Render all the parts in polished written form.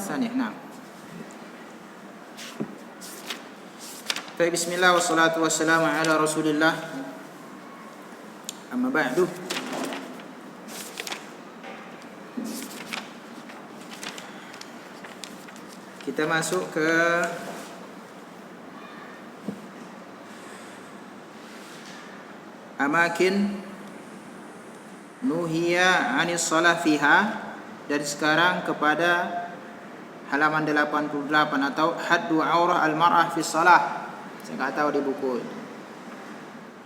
الثانية. نعم. بسم الله والصلاة والسلام على رسول الله. أما بعد, kita masuk ke amakin nuhiya anis salah fiha, dari sekarang kepada halaman 88 atau haddu aurah al-mar'ah fi salah. Saya enggak tahu di buku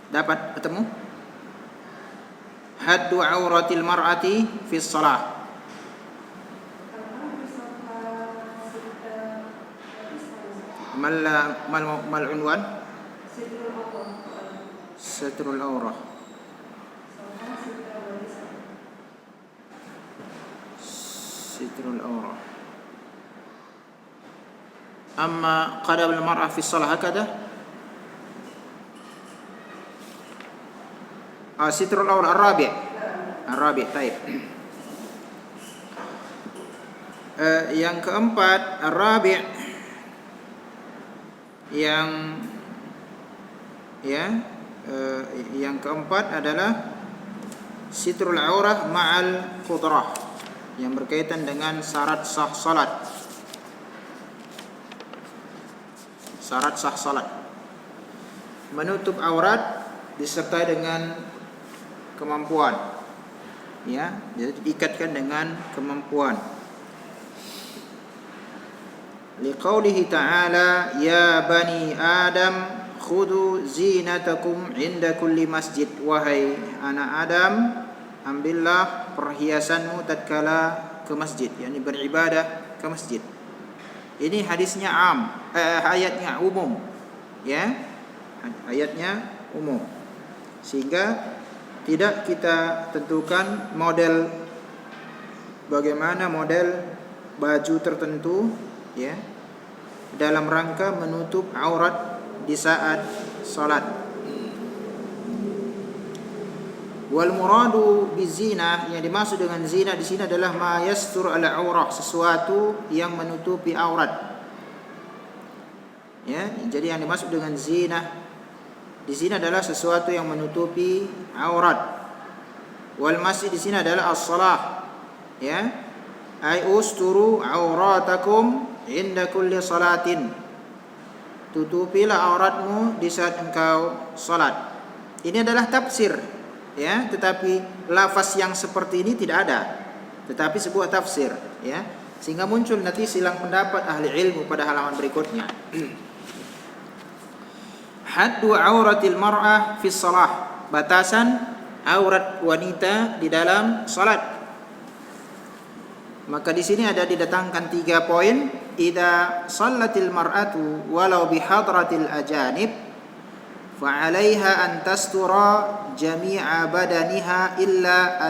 dapat ketemu haddu auratil mar'ati fi salah. mal unwan satrul aurah. Sitrul aurah. Amma qadam al-mar'ah fi salah hakada. Sitrul aurah ar-rabi'. Taib. Yang keempat ar-rabi', yang keempat adalah sitrul aurah ma'al qudrah, yang berkaitan dengan syarat sah salat. Syarat sah salat, menutup aurat disertai dengan kemampuan, ya, jadi diikatkan dengan kemampuan. Liqaulihi ta'ala, ya bani Adam khudu zinatakum inda kulli masjid. Wahai anak Adam, ambillah perhiasanmu tatkala ke masjid, yakni beribadah ke masjid. Ini hadisnya ayatnya umum, ya, ayatnya umum, sehingga tidak kita tentukan bagaimana model baju tertentu, ya, dalam rangka menutup aurat di saat salat. Wal muradu bizina, yang dimaksud dengan zina di sini adalah ma yastur ala aurah, sesuatu yang menutupi aurat. Ya, jadi yang dimaksud dengan zina di sini adalah sesuatu yang menutupi aurat. Wal masjid di sini adalah as-shalah, ya, ay usturu auratakum inda kulli salatin. Tutupilah auratmu di saat engkau salat. Ini adalah tafsir, ya, tetapi lafaz yang seperti ini tidak ada, tetapi sebuah tafsir, ya, sehingga muncul nanti silang pendapat ahli ilmu pada halaman berikutnya. Haddu auratil mar'ah fi shalah, batasan aurat wanita di dalam salat. Maka di sini ada didatangkan 3 poin. Idza shallatil mar'atu walau bi hadratil ajanib fa'alaiha an tastura jami'a badaniha illa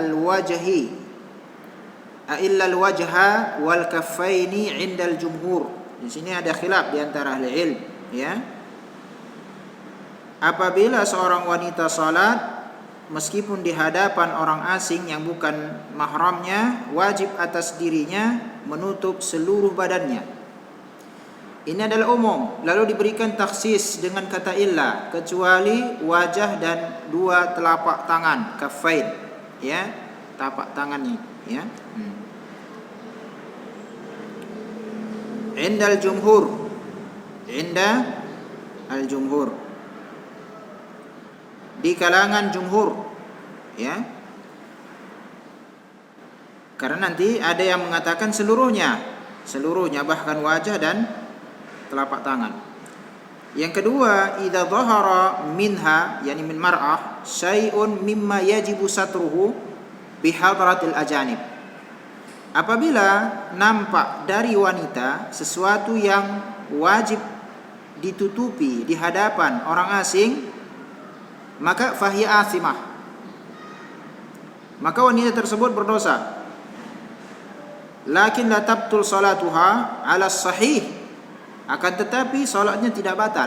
al-wajha wal kaffaini 'inda al-jumhur. Di sini ada khilaf di antara ahli ilmu, ya. Apabila seorang wanita salat meskipun di hadapan orang asing yang bukan mahramnya, wajib atas dirinya menutup seluruh badannya. Ini adalah umum, lalu diberikan taksis dengan kata illa, kecuali wajah dan 2 telapak tangan, kaffain, ya, tapak tangannya, ya. Inda al-jumhur, di kalangan jumhur, ya. Karena nanti ada yang mengatakan seluruhnya bahkan wajah dan telapak tangan. Yang kedua, idza dhahara minha, yani min mar'ah, syai'un mimma yajibu satruhu bi hadratil ajanib. Apabila nampak dari wanita sesuatu yang wajib ditutupi di hadapan orang asing, maka fahiya athimah, maka wanita tersebut berdosa. Lakin la tabtul salatuha ala sahih, akan tetapi salatnya tidak batal.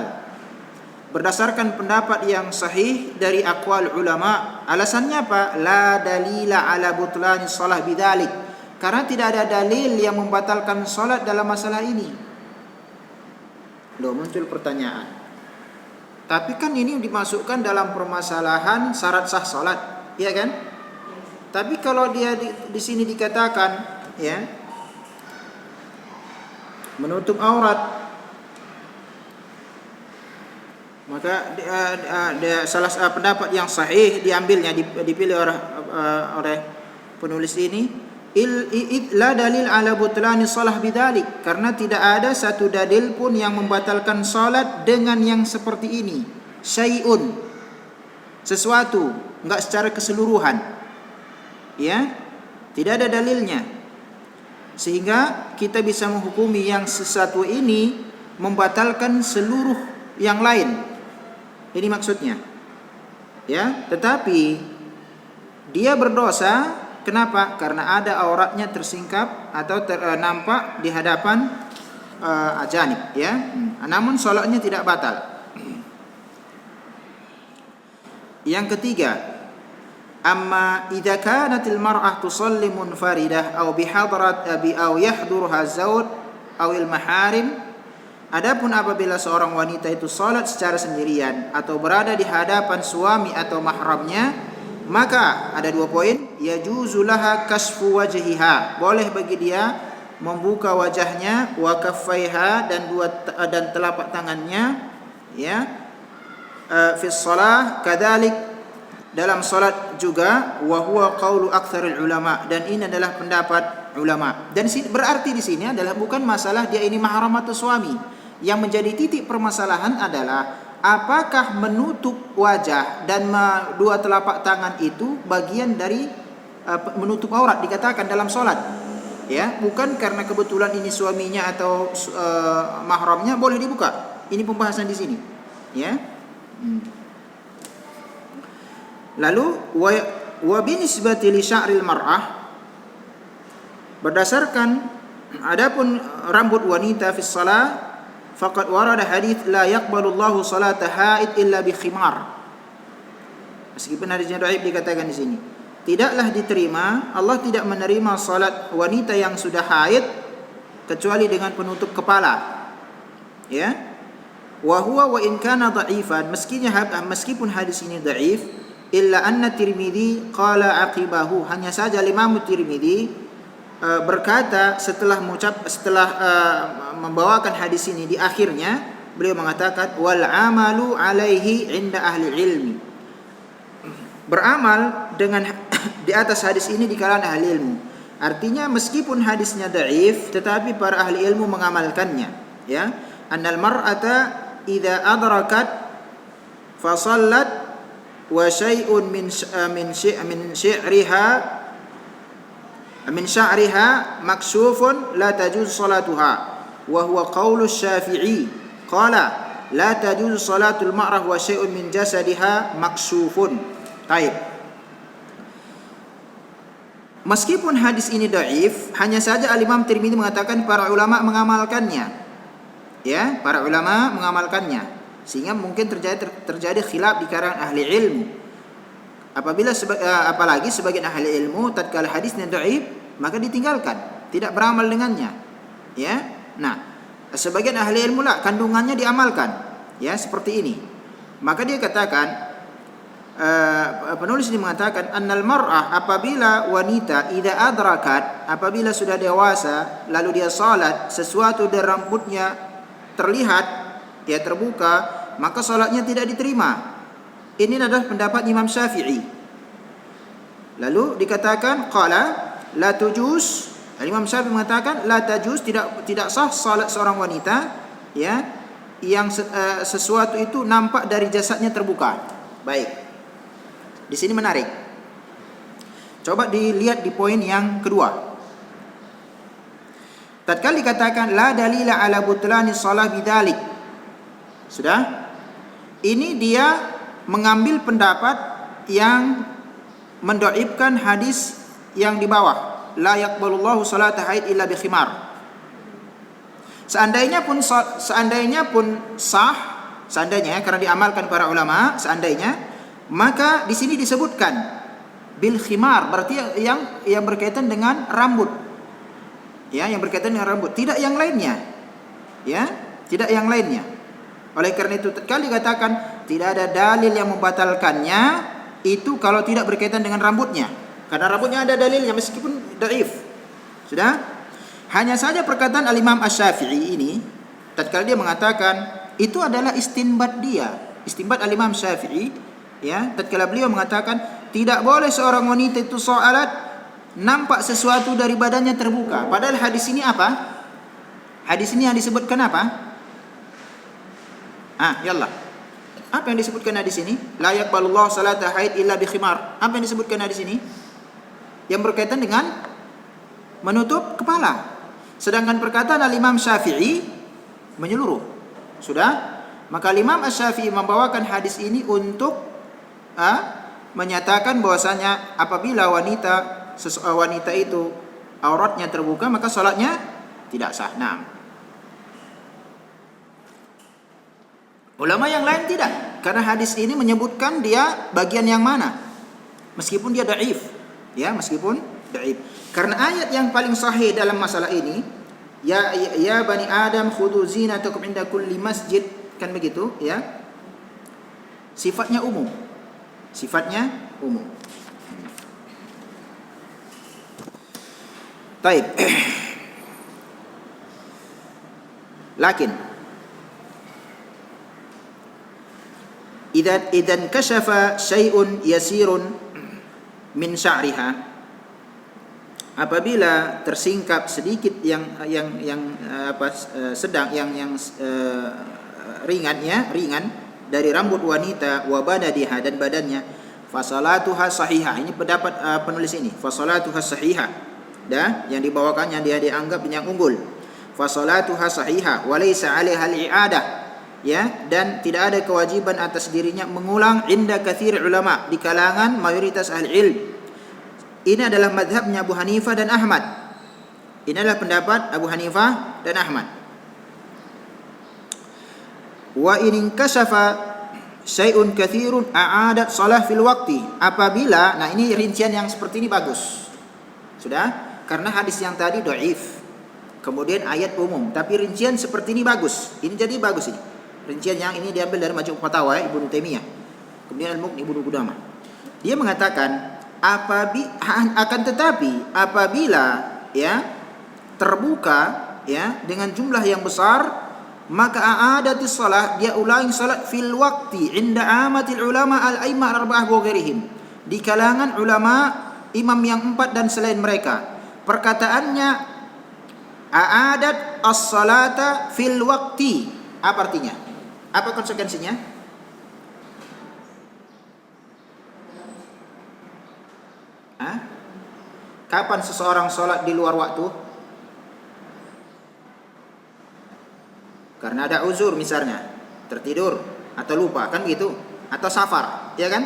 Berdasarkan pendapat yang sahih dari aqwal ulama, alasannya apa? La dalila ala butlani salah bidzalik, Karena tidak ada dalil yang membatalkan salat dalam masalah ini. Loh, muncul pertanyaan. Tapi kan ini dimasukkan dalam permasalahan syarat sah salat, ya kan? Tapi kalau dia di sini dikatakan, ya, menutup aurat, maka salah pendapat yang sahih diambilnya, dipilih oleh penulis ini. La dalil ala butlani salah bidzalik, karena tidak ada satu dalil pun yang membatalkan salat dengan yang seperti ini. Syai'un, sesuatu, enggak secara keseluruhan. Ya, tidak ada dalilnya. Sehingga kita bisa menghukumi yang sesuatu ini membatalkan seluruh yang lain. Ini maksudnya. Ya, tetapi dia berdosa. Kenapa? Karena ada auratnya tersingkap atau nampak di hadapan ajanib, ya. Namun salatnya tidak batal. Yang ketiga, amma idza kanatil mar'ah tusalli munfaridah aw bihadrat aw yahdurha zawj aw al maharim. Adapun apabila seorang wanita itu salat secara sendirian atau berada di hadapan suami atau mahramnya, maka ada 2 poin. Yajuzu laha kasfu wajhiha, boleh bagi dia membuka wajahnya, wa kaffaiha, dan telapak tangannya, ya, fi shalah kadzalik, dalam salat juga, wa huwa qaulu aktsarul ulama, dan ini adalah pendapat ulama. Dan berarti di sini adalah bukan masalah dia ini mahram atau suami. Yang menjadi titik permasalahan adalah apakah menutup wajah dan 2 telapak tangan itu bagian dari menutup aurat dikatakan dalam sholat, ya, bukan karena kebetulan ini suaminya atau mahramnya boleh dibuka. Ini pembahasan di sini, ya. Lalu wa binisbati li sya'ril mar'ah, berdasarkan adapun rambut wanita fi shalah, faqad warada hadits la yaqbalu Allahu salata haid illa bi khimar. Meskipun hadisnya dhaif dikatakan di sini, tidaklah diterima, Allah tidak menerima salat wanita yang sudah haid kecuali dengan penutup kepala, ya. Wa huwa wa in kana dha'ifan, meskipun hadis ini dhaif, illa anna Tirmidzi qala aqibahu, hanya saja Imam Tirmidzi berkata setelah membawakan hadis ini di akhirnya, beliau mengatakan wal amalu alaihi inda ahli ilmi, beramal dengan di atas hadis ini di kalangan ahli ilmu. Artinya meskipun hadisnya dhaif tetapi para ahli ilmu mengamalkannya, ya. Annal mar'ata idza adrakat fa shallat wa syai'un min sya'riha makshufun la tajuz salatuha, wa huwa qaulu Syafi'i qala la tajuz salatul mar'ah wa syai'un min jasadiha makshufun. Baik. Meskipun hadis ini dhaif, hanya saja Al-Imam Tirmidzi mengatakan para ulama mengamalkannya. Ya, para ulama mengamalkannya. Sehingga mungkin terjadi khilaf di kalangan ahli ilmu. Apalagi sebagian ahli ilmu tatkala hadisnya dhaif, maka ditinggalkan, tidak beramal dengannya. Ya. Nah, sebagian ahli ilmu lah kandungannya diamalkan. Ya, seperti ini. Maka dia katakan, penulis ini mengatakan annal mar'ah, apabila wanita idza adrakat, apabila sudah dewasa lalu dia salat, sesuatu dari rambutnya terlihat, dia terbuka, maka salatnya tidak diterima. Ini adalah pendapat Imam Syafi'i. Lalu dikatakan qala la tujuz, Imam Syafi'i mengatakan la tajuz, tidak sah salat seorang wanita, ya, yang sesuatu itu nampak dari jasadnya terbuka. Baik. Di sini menarik. Coba dilihat di poin yang kedua. Tatkala dikatakan la dalila ala butlani shalah bidzalik. Sudah? Ini dia mengambil pendapat yang mendhaifkan hadis yang di bawah, la yaqbalullahu salata haid illa bi khimar. Seandainya pun sah, seandainya karena diamalkan para ulama, seandainya, maka di sini disebutkan bil khimar, berarti yang berkaitan dengan rambut, ya, yang berkaitan dengan rambut, tidak yang lainnya. Ya, tidak yang lainnya. Oleh karena itu tatkala dikatakan tidak ada dalil yang membatalkannya, itu kalau tidak berkaitan dengan rambutnya. Karena rambutnya ada dalilnya meskipun dhaif. Sudah? Hanya saja perkataan Al-Imam Asy-Syafi'i ini tatkala dia mengatakan itu adalah istinbat dia. Istinbat Al-Imam Syafi'i, ya, tatkala beliau mengatakan tidak boleh seorang wanita itu salat nampak sesuatu dari badannya terbuka. Padahal hadis ini apa? Hadis ini yang disebutkan apa? Yallah. Apa yang disebutkan hadis ini? La yaqbalullahu salata haid illa bi khimar. Apa yang disebutkan hadis ini? Yang berkaitan dengan menutup kepala. Sedangkan perkataan Al-Imam Syafi'i menyeluruh. Sudah? Maka Imam Asy-Syafi'i membawakan hadis ini untuk menyatakan bahwasanya apabila wanita itu auratnya terbuka maka salatnya tidak sah. Nah, ulama yang lain tidak, karena hadis ini menyebutkan dia bagian yang mana, meskipun dia dhaif, ya, meskipun dhaif. Karena ayat yang paling sahih dalam masalah ini, ya bani Adam khudhu zinatakum inda kulli masjid, kan begitu, ya. Sifatnya umum. Sifatnya umum. Baik. Lakin idan kashafa syai'un yasirun min sya'riha, apabila tersingkap sedikit ringan dari rambut wanita, wa badadiha, dan badannya, fasalatuha sahihah. Ini pendapat penulis ini, fasalatuha sahihah, yang dibawakan yang dia dianggap yang unggul. Fasalatuha sahihah wa laysa 'alaiha al-i'adah, ya, dan tidak ada kewajiban atas dirinya mengulang inda katsir ulama, di kalangan mayoritas ahli ilm. Ini adalah mazhabnya Abu Hanifah dan Ahmad. Ini adalah pendapat Abu Hanifah dan Ahmad. Wa in kashafa syai'un katsirun a'adat shalah fil waqti. Apabila, nah ini rincian yang seperti ini bagus. Sudah? Karena hadis yang tadi dhaif. Kemudian ayat umum, tapi rincian seperti ini bagus. Ini jadi bagus ini. Rincian yang ini diambil dari Majmu' Fatawa Ibnu Taimiyah. Kemudian Al-Mughni Ibnu Qudamah. Dia mengatakan akan tetapi apabila, ya, terbuka, ya, dengan jumlah yang besar, maka a'adatis shalah, dia ulangi salat fil waqti inda amatil ulama al-a'immah al-arba'ah wa ghairihim, di kalangan ulama imam yang 4 dan selain mereka. Perkataannya a'adat as-salata fil waqti, apa artinya? Apa konsekuensinya? Kapan seseorang sholat di luar waktu? Karena ada uzur misalnya, tertidur atau lupa, kan gitu, atau safar, ya kan?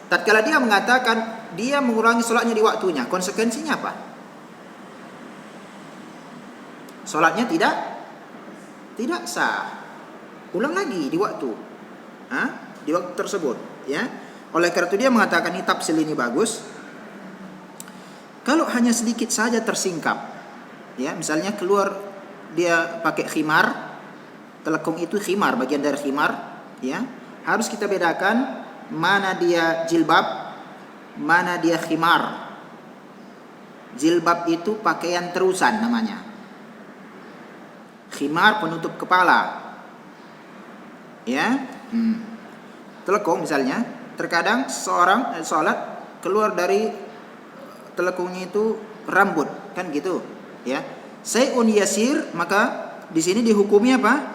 Tatkala dia mengatakan dia mengurangi sholatnya di waktunya, konsekuensinya apa? Sholatnya tidak sah. Ulang lagi di waktu, di waktu tersebut, ya. Oleh karena itu dia mengatakan ini tafsir ini bagus. Kalau hanya sedikit saja tersingkap, ya, misalnya keluar dia pakai khimar, telekung itu khimar, bagian dari khimar, ya, harus kita bedakan mana dia jilbab, mana dia khimar. Jilbab itu pakaian terusan namanya. Khimar penutup kepala, ya. Telekung misalnya, terkadang seorang sholat keluar dari telekungnya itu rambut, kan gitu, ya. Sayun yasir, maka di sini dihukumi apa?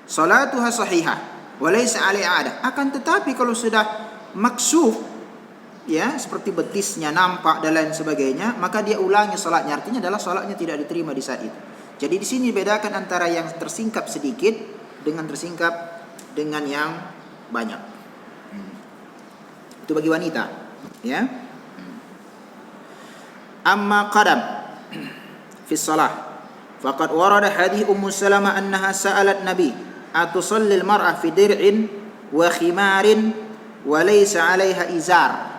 Salatuha sahihah wa laysa 'alaiha 'adah. Akan tetapi kalau sudah maksuf, ya, seperti betisnya nampak dan lain sebagainya, maka dia ulangi salatnya. Artinya adalah salatnya tidak diterima di saat itu. Jadi di sini bedakan antara yang tersingkap sedikit dengan tersingkap dengan yang banyak. Itu bagi wanita, ya. Amma qadam fi shalah faqad warada hadis Ummu Salamah annaha sa'alat Nabi atusalli al-mar'ah fi dir'in wa khimarin wa laysa 'alaiha izar.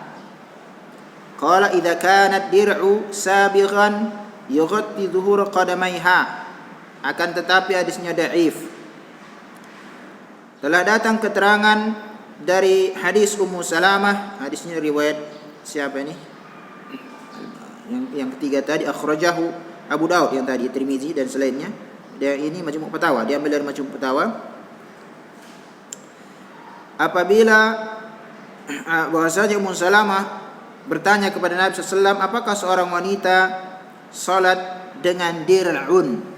Qala idza kanat dir'u sabighan yughatti dhuhur qadamaiha. Akan tetapi hadisnya dhaif. Telah datang keterangan dari hadis Ummu Salamah, hadisnya riwayat siapa ini? Yang ketiga tadi akhrajahu Abu Daud, yang tadi Tirmizi dan selainnya. Dia ini Majmu' Fatawa, dia ambil dari Majmu' Fatawa. Apabila bahwasanya Ummu Salamah bertanya kepada Nabi SAW, apakah seorang wanita salat dengan dir'un?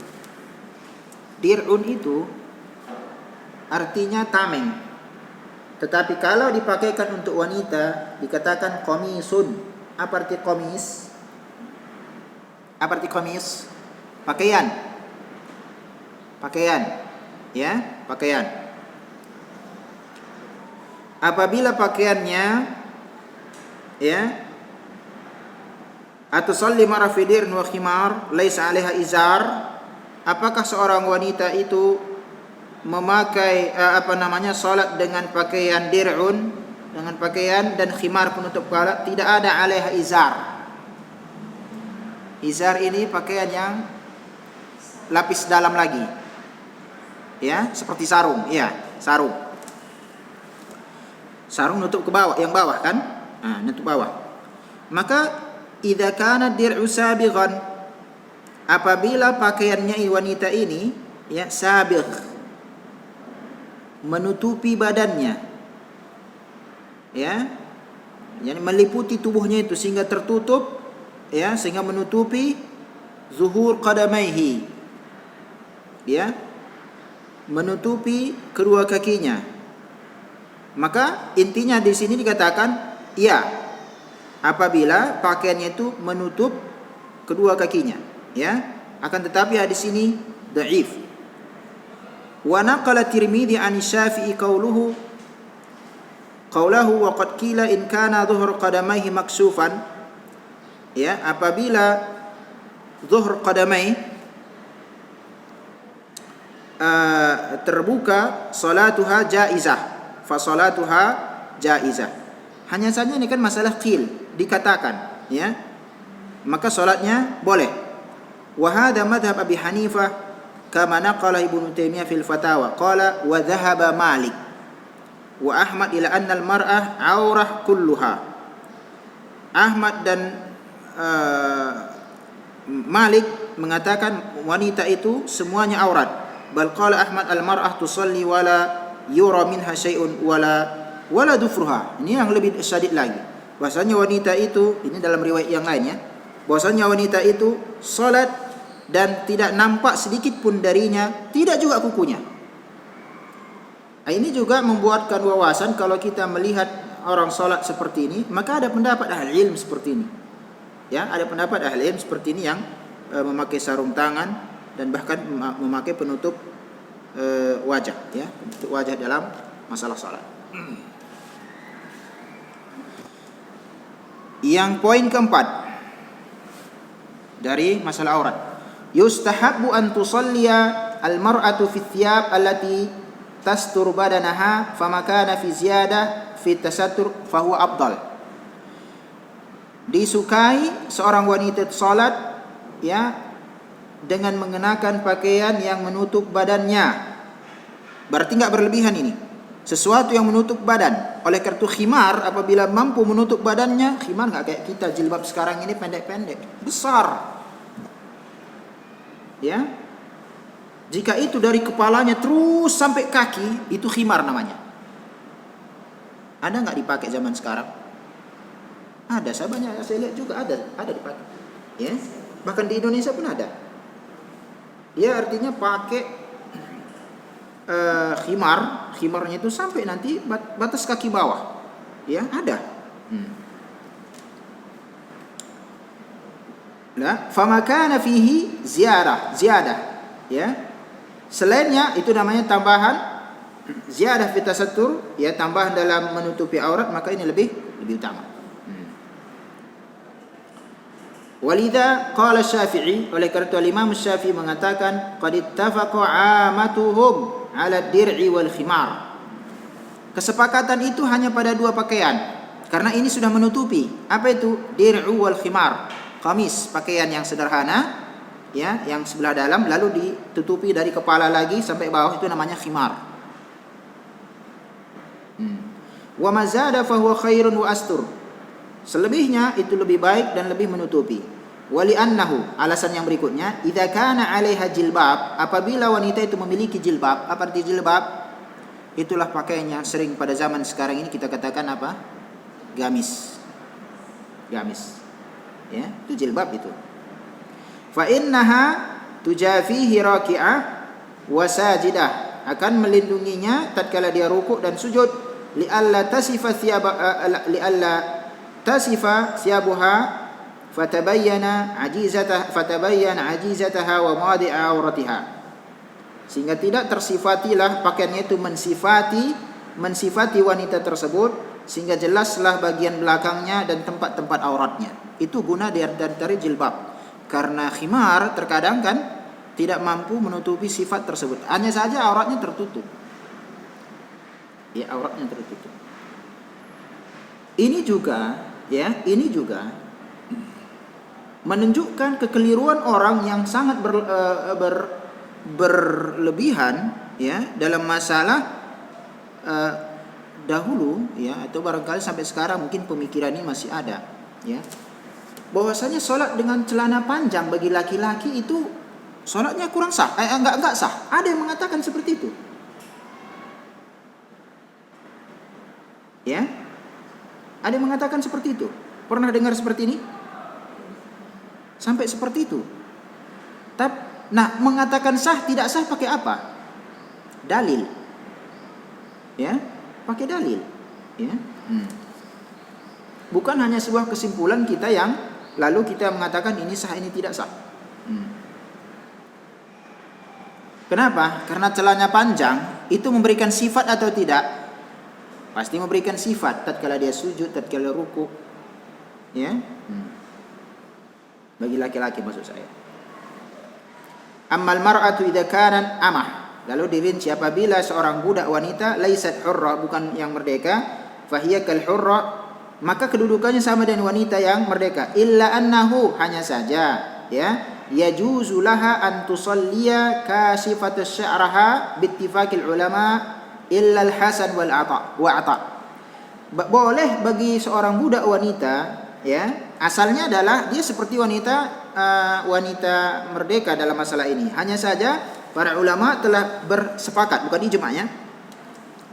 Dir'un itu artinya tameng, tetapi kalau dipakaikan untuk wanita dikatakan qamisun. Apa arti qamis? Apa arti qamis? Pakaian. Pakaian. Ya, pakaian. Apabila pakaiannya ya atusalli mara fi dir'in wa khimar laisa 'alaiha izar, apakah seorang wanita itu memakai salat dengan pakaian dir'un, dengan pakaian dan khimar penutup kepala, tidak ada 'alaiha izar. Izar ini pakaian yang lapis dalam lagi. Ya, seperti sarung, ya, sarung. Sarung nutup ke bawah, yang bawah kan? Nah, nutup bawah. Maka idza kana dir'u sabighan, apabila pakaiannya wanita ini ya sabigh, menutupi badannya. Ya. Yani meliputi tubuhnya itu sehingga tertutup, ya, sehingga menutupi zuhur qadamaihi. Ya. Menutupi kedua kakinya. Maka intinya di sini dikatakan ya, apabila pakaiannya itu menutup kedua kakinya, ya. Akan tetapi hadis ini dhaif. Wa naqala Tirmidzi an Syafi'i qawluhu wa qad qila in kana dhuhur qadamaihi maksufan. Ya, apabila dhuhur qadamai terbuka, salatuha jaizah. Fasolatuha jaizah. Hanya saja ini kan masalah qil, dikatakan, ya. Maka salatnya boleh. Wa hadha madhhab Abi Hanifah kama naqala Ibnu Taimiyah fil Fatawa. Qala wa dhahaba Malik wa Ahmad ila anna al-mar'ah aurah kulluha. Ahmad dan Malik mengatakan wanita itu semuanya aurat. Bal qala Ahmad al-mar'ah tusalli wala yura minha syai'un wala dufruha. Ini yang lebih syadid lagi. Bahasanya wanita itu, ini dalam riwayat yang lain ya, bahasanya wanita itu salat dan tidak nampak sedikit pun darinya, tidak juga kukunya. Nah, ini juga membuatkan wawasan kalau kita melihat orang salat seperti ini, maka ada pendapat ahli ilmu seperti ini. Ya, ada pendapat ahli ilmu seperti ini yang memakai sarung tangan dan bahkan memakai penutup wajah, ya, untuk wajah dalam masalah salat. Yang poin keempat dari masalah aurat, yustahabbu an tusalliya al-mar'atu fi thiyab allati tastur badanaha fama kana fi ziyadah fi tasattur fa huwa afdal. Disukai seorang wanita salat, ya, dengan mengenakan pakaian yang menutup badannya. Berarti enggak berlebihan ini. Sesuatu yang menutup badan. Oleh karena itu khimar apabila mampu menutup badannya, khimar enggak kayak kita jilbab sekarang ini pendek-pendek, besar. Ya. Jika itu dari kepalanya terus sampai kaki, itu khimar namanya. Ada enggak dipakai zaman sekarang? Ada, saya lihat juga ada dipakai. Ya. Bahkan di Indonesia pun ada. Ya, artinya pakai khimarnya itu sampai nanti batas kaki bawah. Ya, ada. Nah, fama kana fihi ziyadah. Ya. Selainnya itu namanya tambahan ziyadah fi tasattur, ya, tambahan dalam menutupi aurat, maka ini lebih utama. Walidha qala Syafi'i, oleh karena Imam Syafi'i mengatakan qad ittafaqa 'amatuhum 'ala ad-dir'i wal khimar. Kesepakatan itu hanya pada dua pakaian, Karena ini sudah menutupi. Apa itu? Dir'u wal khimar. Kamis, pakaian yang sederhana, ya, yang sebelah dalam lalu ditutupi dari kepala lagi sampai bawah, itu namanya khimar. Wa mazada fa huwa khairun wa astur. Selebihnya itu lebih baik dan lebih menutupi. Wali annahu, alasan yang berikutnya, idza kana 'alaiha jilbab, apabila wanita itu memiliki jilbab. Apa arti jilbab? Itulah pakaian yang sering pada zaman sekarang ini kita katakan apa? Gamis. Gamis. Ya, itu jilbab itu. Fa innaha tujafihi raki'ah wa sajidah, akan melindunginya tatkala dia rukuk dan sujud, li'alla tasifa thiyabuha fatabayyana ajizataha wa mawadi'a auratiha, sehingga tidak tersifatilah pakaiannya itu mensifati wanita tersebut, sehingga jelaslah bagian belakangnya dan tempat-tempat auratnya. Itu guna dari jilbab. Karena khimar terkadang kan tidak mampu menutupi sifat tersebut. Hanya saja auratnya tertutup. Ya, auratnya tertutup. Ini juga menunjukkan kekeliruan orang yang sangat berlebihan, ya, dalam masalah dahulu, ya, atau barangkali sampai sekarang mungkin pemikiran ini masih ada, ya. Bahwasanya sholat dengan celana panjang bagi laki-laki itu sholatnya kurang sah, enggak sah. Ada yang mengatakan seperti itu, ya. Ada yang mengatakan seperti itu. Pernah dengar seperti ini? Sampai seperti itu. Nah, mengatakan sah tidak sah pakai apa? Dalil, ya, pakai dalil, ya. Bukan hanya sebuah kesimpulan kita yang lalu kita mengatakan ini sah, ini tidak sah. Kenapa? Karena celana panjang itu memberikan sifat atau tidak? Pasti memberikan sifat tatkala dia sujud, tatkala ruku, ya. Bagi laki-laki maksud saya. Ammal mar'atu idza kanat amah. Lalu dirinci, apabila seorang budak wanita laisat hurra, bukan yang merdeka, fahiya kal hurra, maka kedudukannya sama dengan wanita yang merdeka. Illa annahu, hanya saja, ya, yajuzu laha an tusalliya kasifat sya'raha bittifaqil ulama illa al-hasan wal ata wa ata. Boleh bagi seorang budak wanita, ya, asalnya adalah dia seperti wanita merdeka dalam masalah ini. Hanya saja para ulama telah bersepakat, bukan ijma', ya,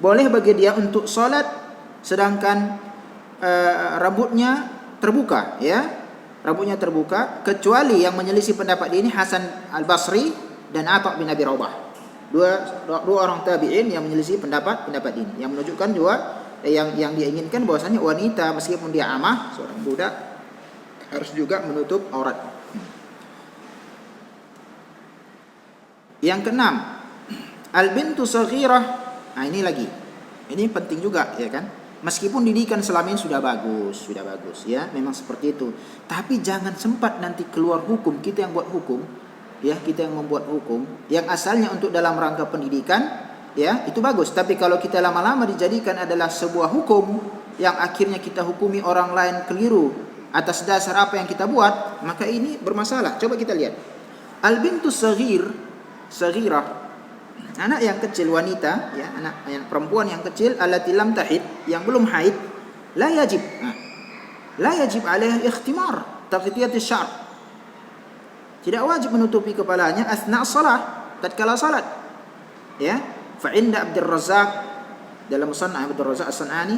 boleh bagi dia untuk salat sedangkan rambutnya terbuka, ya, rambutnya terbuka, kecuali yang menyelisih pendapat ini Hasan Al-Basri dan Atha bin Abi Rabah. Dua orang tabi'in yang menyelisih pendapat ini, yang menunjukkan juga yang dia inginkan bahwasanya wanita meskipun dia amah, seorang budak, harus juga menutup aurat. Yang keenam, al-bintu saghirah. Nah, ini lagi. Ini penting juga, ya kan? Meskipun didikan selama ini sudah bagus, ya, memang seperti itu. Tapi jangan sempat nanti keluar hukum, kita yang buat hukum, ya, kita yang membuat hukum yang asalnya untuk dalam rangka pendidikan, ya, itu bagus. Tapi kalau kita lama-lama dijadikan adalah sebuah hukum yang akhirnya kita hukumi orang lain keliru atas dasar apa yang kita buat, maka ini bermasalah. Coba kita lihat. Al-bintu saghirah, anak yang kecil, wanita, ya, anak yang perempuan yang kecil, allati lam tahid, yang belum haid, la yajib 'alaiha ikhtimar taghtiyat asy-sya'r. Tidak wajib menutupi kepalanya asna shalah, tatkala salat, ya. Fa inda Abdul Razzaq, dalam musannaf Abdul Razzaq As-San'ani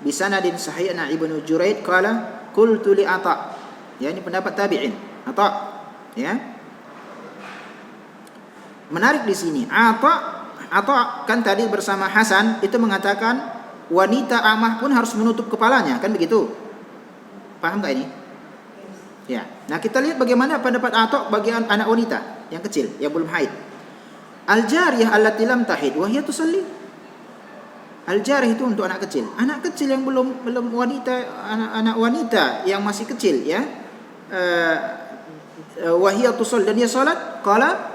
bi sanadin sahih an Ibnu Jurayd qala qultu li Atha, ya, ini pendapat tabi'in Atha, ya. Menarik di sini, Atha kan tadi bersama Hasan itu mengatakan wanita amah pun harus menutup kepalanya, kan begitu? Paham enggak ini? Ya. Nah, kita lihat bagaimana pendapat Atha bagi anak wanita yang kecil yang belum haid. Al-jariyah allati lam tahid wa hiya tusalli. Al-jariyah itu untuk anak kecil. Anak kecil yang belum wanita, anak wanita yang masih kecil, ya. Wa hiya tusalli, dan dia salat, qala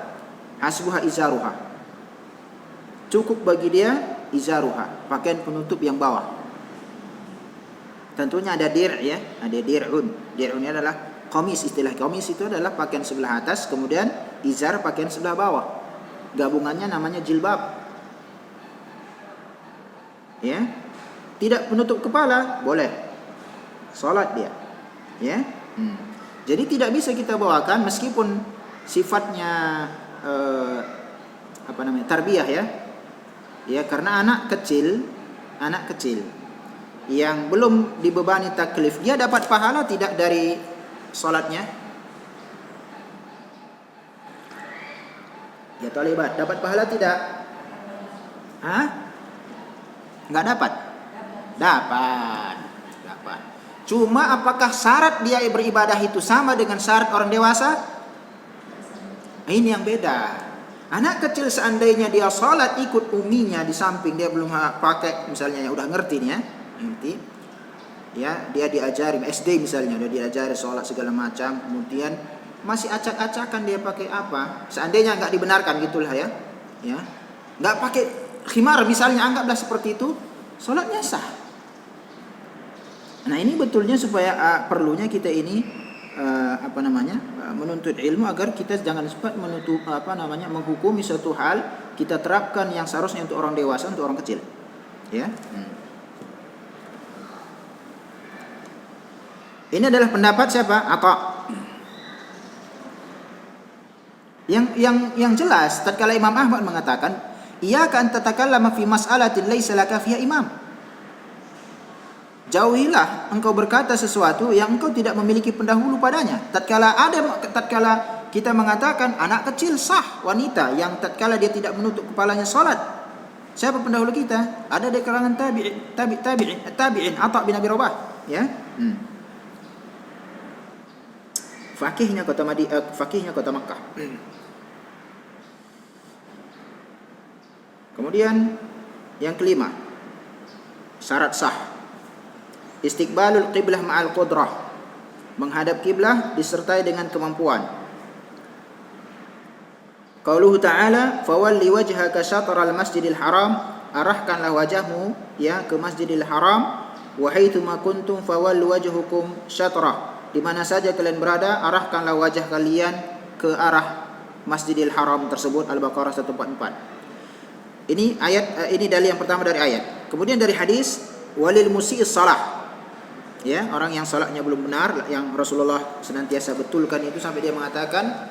hasbuha izaruha. Cukup bagi dia izaruha, pakaian penutup yang bawah. tentunya ada dir' ya, ada dir'un. Dir'un ini adalah qamis, istilah qamis itu adalah pakaian sebelah atas, kemudian izar pakaian sebelah bawah. Gabungannya namanya jilbab. Ya. Tidak menutup kepala, boleh. Salat dia. Ya. Jadi tidak bisa kita bawakan meskipun sifatnya tarbiyah ya. Ya, karena anak kecil yang belum dibebani taklif, dia dapat pahala tidak dari salatnya? Ya talibat, dapat pahala tidak? Enggak dapat? Dapat. Cuma apakah syarat dia beribadah itu sama dengan syarat orang dewasa? Ini yang beda. Anak kecil seandainya dia salat ikut uminya di samping, dia belum pakai misalnya, ya udah ngerti nih ya. Ngerti. Ya, dia diajari SD misalnya, udah diajari salat segala macam, kemudian masih acak-acakan dia pakai apa? Seandainya enggak dibenarkan gitulah ya. Ya. Enggak pakai khimar misalnya, anggaplah seperti itu, salatnya sah. Nah, ini betulnya supaya perlunya kita ini menuntut ilmu agar kita jangan sempat menghukumi suatu hal, kita terapkan yang seharusnya untuk orang dewasa untuk orang kecil. Ya. Ini adalah pendapat siapa? Atha. Yang jelas tatkala Imam Ahmad mengatakan, iyyaka an tatakallama fi mas'alatin laisa laka fiha imam. Jauhilah engkau berkata sesuatu yang engkau tidak memiliki pendahulu padanya. Tatkala kita mengatakan anak kecil sah, wanita yang tatkala dia tidak menutup kepalanya salat, siapa pendahulu kita? Ada di kalangan tabi'in Atha bin Abi Rabah, ya. Fakihnya kota Makkah. Kemudian yang kelima, syarat sah, istiqbalul qiblah ma'al qudrah, menghadap kiblah disertai dengan kemampuan. Qauluhu ta'ala, fawalli wajhaka syatral masjidil haram, arahkanlah wajahmu ya ke Masjidil Haram, wa haitsuma kuntum fawallu wajhukum syatrah, di mana saja kalian berada arahkanlah wajah kalian ke arah Masjidil Haram tersebut. Al-Baqarah 144. Ini dalil yang pertama dari ayat. Kemudian dari hadis, walil musii'is salah. Ya, orang yang salatnya belum benar, yang Rasulullah senantiasa betulkan itu sampai dia mengatakan,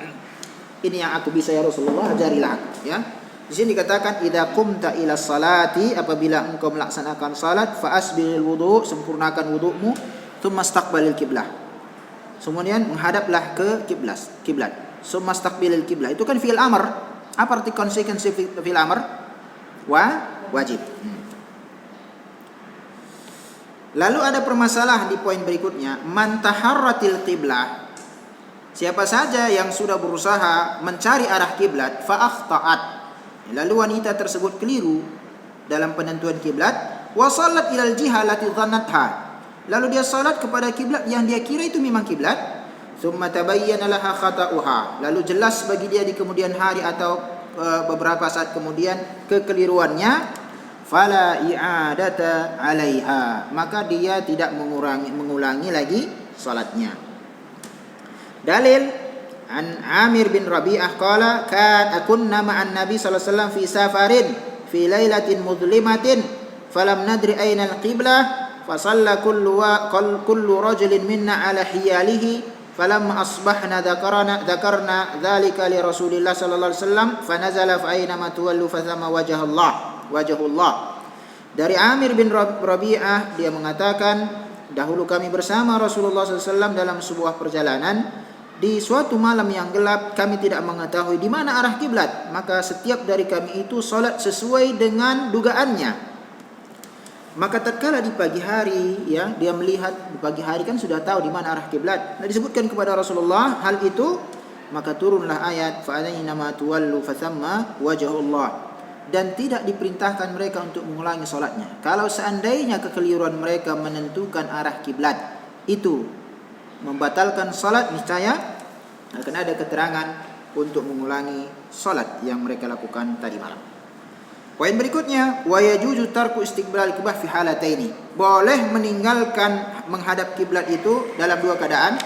ini yang aku bisa ya Rasulullah, ajarilah aku, ya. Di sini dikatakan idza qumta ila salati, apabila engkau melaksanakan salat, fa asbiril wudu, sempurnakan wudu'mu, tsumma istaqbalil qiblah. Kemudian menghadaplah ke kiblat. Tsumma istaqbilil qiblah. Itu kan fi'il amr. Apa arti konsekuensi fi'il amr? Wajib. Lalu ada permasalahan di poin berikutnya, man taharratil qiblah. Siapa saja yang sudah berusaha mencari arah kiblat, fa akhta'at. Lalu wanita tersebut keliru dalam penentuan kiblat, wa sallat ilal jihah allati dhannatha. Lalu dia salat kepada kiblat yang dia kira itu memang kiblat. Tsumma tabayyana laha khata'uha. Lalu jelas bagi dia di kemudian hari atau beberapa saat kemudian kekeliruannya, fala i'adata 'alaiha, maka dia tidak mengulangi lagi salatnya. Dalil an Amir bin Rabi'ah qala kunna ma'an Nabi sallallahu alaihi wasallam fi safarin fi lailatin mudlimatin falam nadri aina al-qiblah fa shalla kullu rajulin minna ala hiyalihi falamma asbahna dzakarna dzalika li Rasulillah sallallahu alaihi wasallam fa nazala fa aina ma tuwallu fa thamma wajhullah. Dari Amir bin Rabi'ah, dia mengatakan, dahulu kami bersama Rasulullah SAW dalam sebuah perjalanan. Di suatu malam yang gelap, kami tidak mengetahui di mana arah kiblat. Maka setiap dari kami itu salat sesuai dengan dugaannya. Maka tatkala di pagi hari, ya, dia melihat di pagi hari kan sudah tahu di mana arah kiblat. Nah, disebutkan kepada Rasulullah hal itu, maka turunlah ayat fa aina ma tuwallu fa thamma wajhullah. Dan tidak diperintahkan mereka untuk mengulangi salatnya. Kalau seandainya kekeliruan mereka menentukan arah kiblat itu membatalkan salat, niscaya akan ada keterangan untuk mengulangi salat yang mereka lakukan tadi malam. Poin berikutnya, wa yajuzu tarku istiqbal qiblah fi halataini. Boleh meninggalkan menghadap kiblat itu dalam dua keadaan.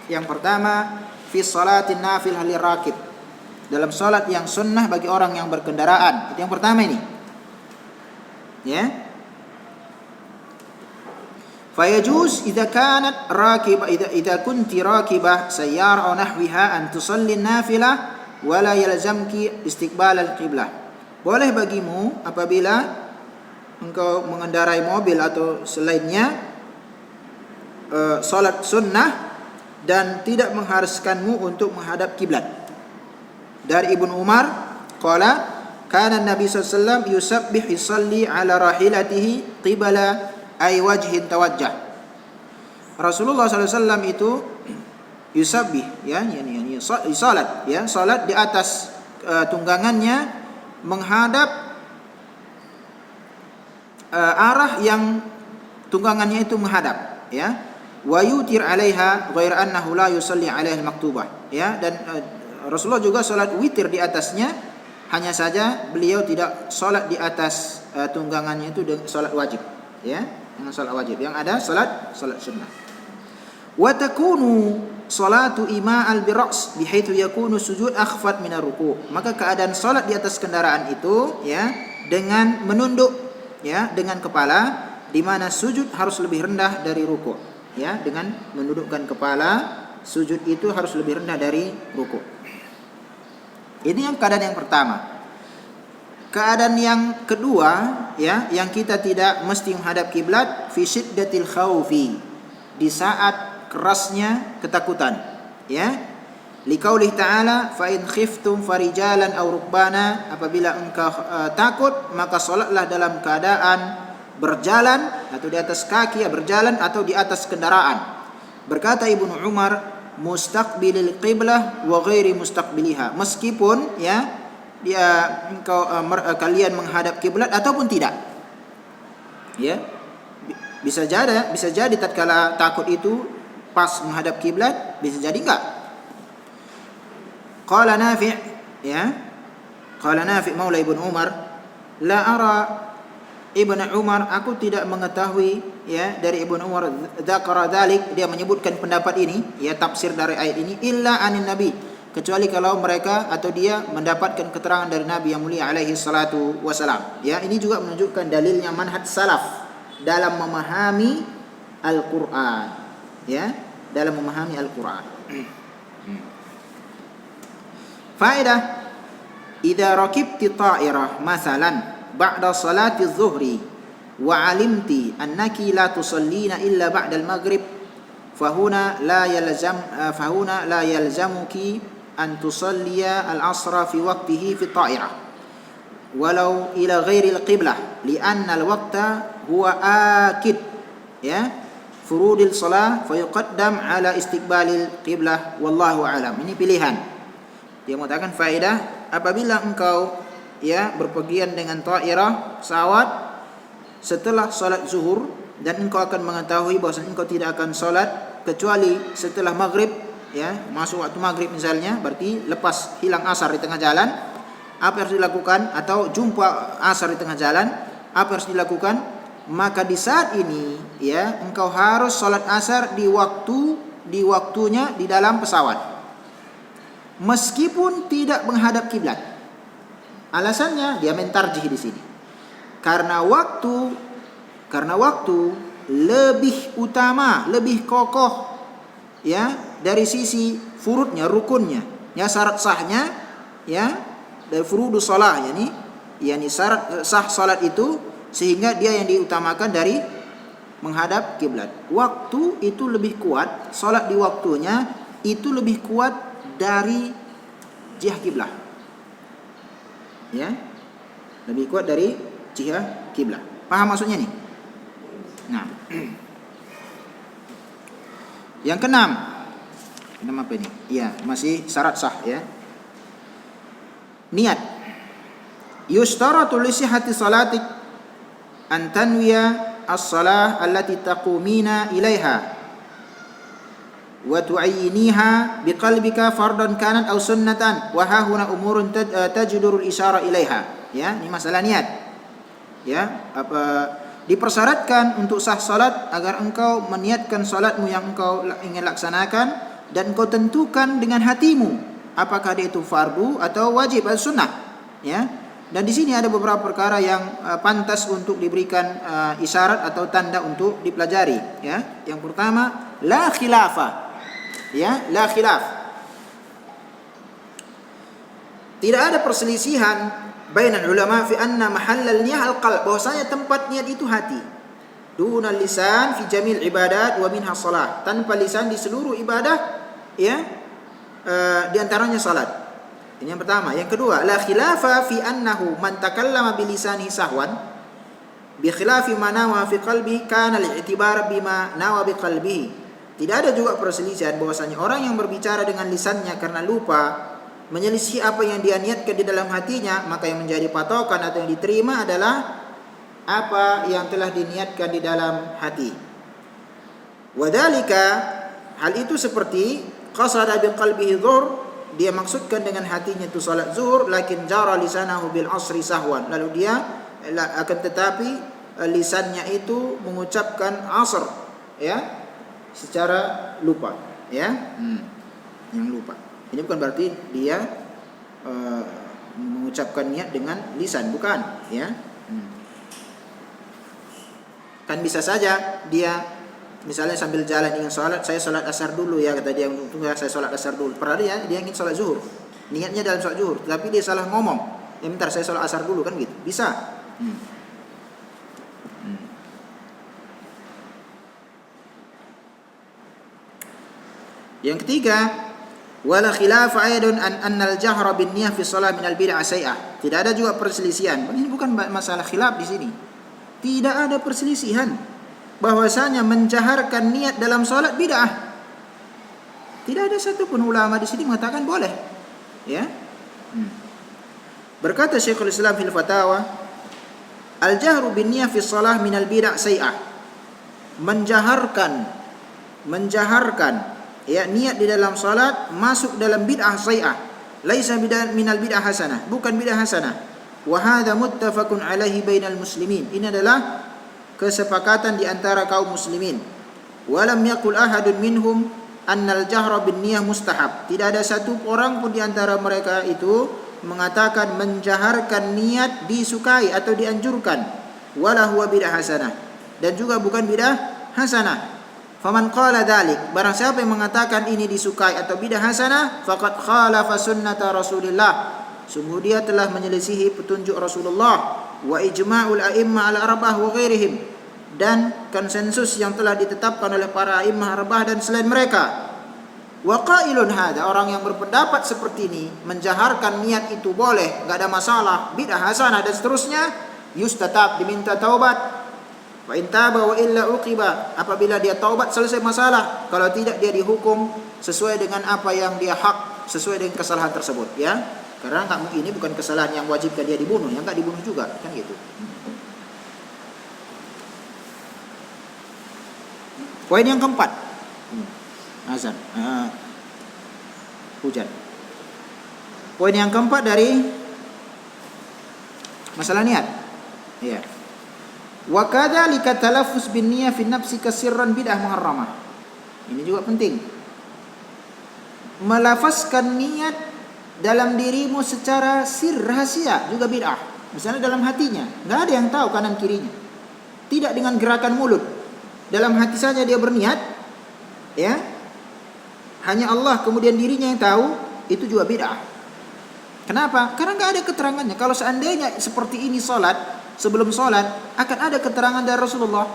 Yang pertama, fi salatin nafil halir rakib. Dalam salat yang sunnah bagi orang yang berkendaraan. Itu yang pertama ini. Ya. Fayajuz idza kanat rakibah idza kunti rakibah sayyara aw nahwiha an tusalli an-nafilah wa la yalzamki istiqbal al-qiblah. Boleh bagimu apabila engkau mengendarai mobil atau selainnya salat sunnah dan tidak mengharuskanmu untuk menghadap kiblat. Dari Ibnu Umar qala kana Nabi sallallahu alaihi wasallam yusabbih yusalli ala rahilatihi qibala ay wajhin tawajjah. Rasulullah sallallahu alaihi wasallam itu yusabbih ya yani salat ya salat di atas tunggangannya menghadap arah yang tunggangannya itu menghadap ya wa yutir 'alaiha ghair annahu la yusalli 'alaiha al-maktubah ya dan Rasulullah juga salat witir di atasnya, hanya saja beliau tidak salat di atas tunggangannya itu dengan salat wajib ya dengan salat wajib, yang ada salat sunnah. Wa takunu salatu ima'al bira's bihaitsu yakunu sujud akhfat min ar-ruku'. Maka keadaan salat di atas kendaraan itu ya dengan menunduk ya dengan kepala, di mana sujud harus lebih rendah dari ruku'. Ya, dengan menundukkan kepala, sujud itu harus lebih rendah dari ruku'. Ini yang keadaan yang pertama. Keadaan yang kedua ya, yang kita tidak mesti menghadap kiblat fi syiddatil khaufi, di saat kerasnya ketakutan ya, liqaulih ta'ala fa in khiftum farijalan aw rukbana, apabila engkau takut maka salatlah dalam keadaan berjalan atau di atas kaki ya berjalan atau di atas kendaraan. Berkata Ibnu Umar mustaqbilil qiblah wa ghairi mustaqbiliha, meskipun ya dia engkau kalian menghadap kiblat ataupun tidak ya, bisa jadi tatkala takut itu pas menghadap kiblat, bisa jadi enggak. Qala Nafi' ya, qala Nafi' maula Ibnu Umar, la ara Ibnu Umar, aku tidak mengetahui ya dari Ibnu Umar dzakara dzalik, dia menyebutkan pendapat ini ya, tafsir dari ayat ini, illa anin nabi, kecuali kalau mereka atau dia mendapatkan keterangan dari Nabi yang mulia alaihi salatu wasalam ya. Ini juga menunjukkan dalilnya manhaj salaf dalam memahami Al-Qur'an ya, dalam memahami Al-Qur'an. Faedah, idza rakibti ta'irah masalan ba'da salati adh-dhuhri wa 'alimti annaki la tusallina illa ba'da al-maghrib fahuna la yalzamuki an tusalliya al-'asra fi waqtihi fi ta'irah walau ila ghairi al-qiblah li'anna al-waqta huwa akid ya furudil salah fayuqaddam ala istiqbalil qiblah wallahu a'lam. Ini pilihan. Dia mengatakan faedah, apabila engkau ya berpergian dengan ta'irah pesawat setelah salat zuhur dan engkau akan mengetahui bahwa engkau tidak akan salat kecuali setelah maghrib ya, masuk waktu maghrib misalnya, berarti lepas hilang asar di tengah jalan, apa yang harus dilakukan, atau jumpa asar di tengah jalan, apa yang harus dilakukan? Maka di saat ini ya engkau harus salat asar di waktunya di dalam pesawat, meskipun tidak menghadap kiblat. Alasannya dia mentarjih di sini, karena waktu lebih utama, lebih kokoh ya dari sisi furudnya, rukunnya ya, syarat sahnya ya, dari furudus shalah yani syarat sah salat itu, sehingga dia yang diutamakan dari menghadap kiblat. Waktu itu lebih kuat, salat di waktunya itu lebih kuat dari jihah kiblat. Ya. Lebih kuat dari jihah kiblat. Paham maksudnya nih? Nah. Yang keenam. Nama apa ini? Iya, masih syarat sah ya. Niat. Yustaratu li sihhati salatik an tanwiya as-salah allati taqumina ilaiha wa tu'ayyiniha biqalbika fardan kanat aw sunnatan wa ha huna umurun tajdur al-isyara ilaiha. Ya, ini masalah niat. Ya, dipersyaratkan untuk sah salat agar engkau meniatkan salatmu yang engkau ingin laksanakan dan engkau tentukan dengan hatimu apakah dia itu fardu atau wajib atau sunnah. Ya. Dan di sini ada beberapa perkara yang pantas untuk diberikan isyarat atau tanda untuk dipelajari. Ya, yang pertama la khilafa. Ya, la khilaf. Tidak ada perselisihan bainal ulama fi anna mahallal niyah al-qalb, bahwasanya tempat niat itu hati. Dunal lisan fi jamil ibadat wa minha salat. Tanpa lisan di seluruh ibadah, ya, di antaranya salat. Ini yang pertama. Yang kedua, la khilafa fi annahu man takallama bi lisanihi sahwan bi khilafi ma nawa fi qalbi kana al-i'tibar bima nawa bi qalbihi. Tidak ada juga perselisihan bahwasanya orang yang berbicara dengan lisannya karena lupa menyelisih apa yang dia niatkan di dalam hatinya, maka yang menjadi patokan atau yang diterima adalah apa yang telah diniatkan di dalam hati. Wadzalika, hal itu seperti qasada bi qalbihi dhuhr, dia maksudkan dengan hatinya itu salat zuhur, lakin jara lisanahu bil asri sahwan, lalu dia akan tetapi lisannya itu mengucapkan asr, ya, secara lupa, ya, yang lupa. Ini bukan berarti dia mengucapkan niat dengan lisan, bukan, ya. Kan bisa saja dia misalnya sambil jalan ingin sholat, saya sholat asar dulu ya, kata dia, tunggu saya sholat asar dulu. Padahal dia ingin sholat zuhur, niatnya dalam sholat zuhur, tapi dia salah ngomong, ya bentar saya sholat asar dulu, kan gitu, bisa. Yang ketiga, wala khilaf aidun an annal jahra bin niyah fi shalah min al bid'ah sayah. Tidak ada juga perselisihan. Ini bukan masalah khilaf di sini. Tidak ada perselisihan bahwasanya menjaharkan niat dalam salat bid'ah. Tidak ada satupun ulama di sini mengatakan boleh. Ya. Berkata Syekhul Islam fil Fatawa, al-jahru bin niyah fi shalah min al bid'ah sayah. Menjaharkan ya, niat di dalam salat masuk dalam bid'ah sayah. Laisa minal bid'ah hasanah, bukan bid'ah hasanah. Wa hadza muttafaqun alaihi bainal muslimin. Ini adalah kesepakatan di antara kaum muslimin. Walam yaqul ahadun minhum annal jahra bin niyah mustahab. Tidak ada satu orang pun di antara mereka itu mengatakan menjaharkan niat disukai atau dianjurkan. Wala huwa bid'ah hasanah, dan juga bukan bid'ah hasanah. Faman qala dzalik, barang siapa yang mengatakan ini disukai atau bid'ah hasanah, faqad khalafa sunnata Rasulillah, sungguh dia telah menyelisihi petunjuk Rasulullah, wa ijma'ul a'immah al-arba'ah wa ghairihim, dan konsensus yang telah ditetapkan oleh para a'immah arba'ah dan selain mereka. Wa qailun hadza, orang yang berpendapat seperti ini, menjaharkan niat itu boleh, enggak ada masalah, bid'ah hasanah dan seterusnya, yustatab, diminta taubat. Wa in taba wa illa uqiba, apabila dia taubat selesai masalah, kalau tidak dia dihukum sesuai dengan apa yang dia hak, sesuai dengan kesalahan tersebut, ya. Karena ini bukan kesalahan yang wajibkan dia dibunuh, yang enggak dibunuh juga, kan gitu. Poin yang keempat. Azan. Hujan. Poin yang keempat dari masalah niat. Iya. Wa kadzalika talaffuz bin niyyah fi nafsika sirran bid'ah muharramah. Ini juga penting. Melafazkan niat dalam dirimu secara sir, rahasia, juga bid'ah. Misalnya dalam hatinya, enggak ada yang tahu kanan kirinya. Tidak dengan gerakan mulut. Dalam hati saja dia berniat, ya. Hanya Allah kemudian dirinya yang tahu, itu juga bid'ah. Kenapa? Karena enggak ada keterangannya. Kalau seandainya seperti ini salat, sebelum salat akan ada keterangan dari Rasulullah,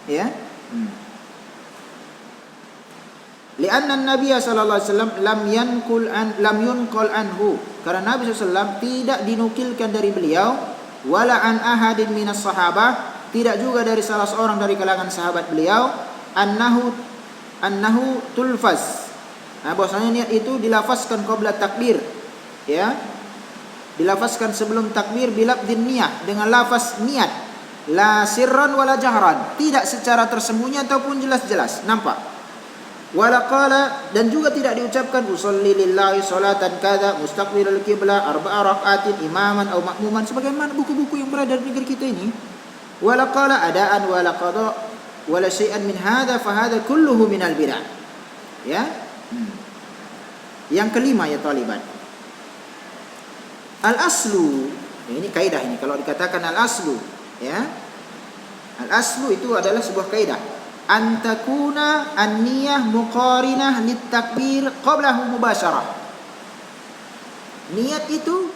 ya. Lianna Nabi sallallahu alaihi wasallam lam yunqal anhu, karena Nabi sallallahu tidak dinukilkan dari beliau, wala an ahadin minas sahabah, tidak juga dari salah seorang dari kalangan sahabat beliau, annahu tulfaz. Nah, bahwasanya niat itu dilafazkan qabla takbir, ya. Dilafazkan sebelum takbir bilafdhin niyah, dengan lafaz niat, la sirran wala jahran, tidak secara tersembunyi ataupun jelas-jelas nampak. Wala qala, dan juga tidak diucapkan usolli lillahi salatan kadza mustaqbilal qiblah arba'a raka'atin imaman aw ma'muman sebagaimana buku-buku yang berada di negeri kita ini. Wala qala adaan wala qada wala syai'an min hadza fa hadza kulluhu minal bid'ah. Ya. Yang kelima ya taliban. Al aslu, ya ini kaidah ini kalau dikatakan al aslu, ya. Al aslu itu adalah sebuah kaidah. Antakuna an-niyah muqarinah litakbir qablahu mubasyarah. Niat itu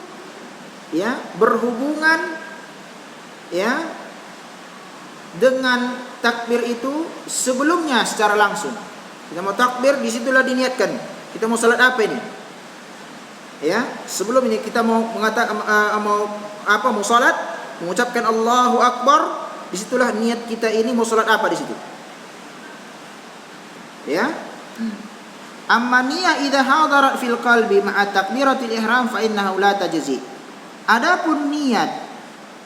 ya berhubungan ya dengan takbir itu sebelumnya secara langsung. Kita mau takbir, disitulah diniatkan. Kita mau salat apa ini? Ya, sebelum ini kita mau mengatakan mau salat, mengucapkan Allahu Akbar, disitulah niat kita ini mau salat apa di situ. Ya. Amma niyah idza hadarat fil qalbi ma'a takbiratil ihram fa innahu la tajzi. Adapun niat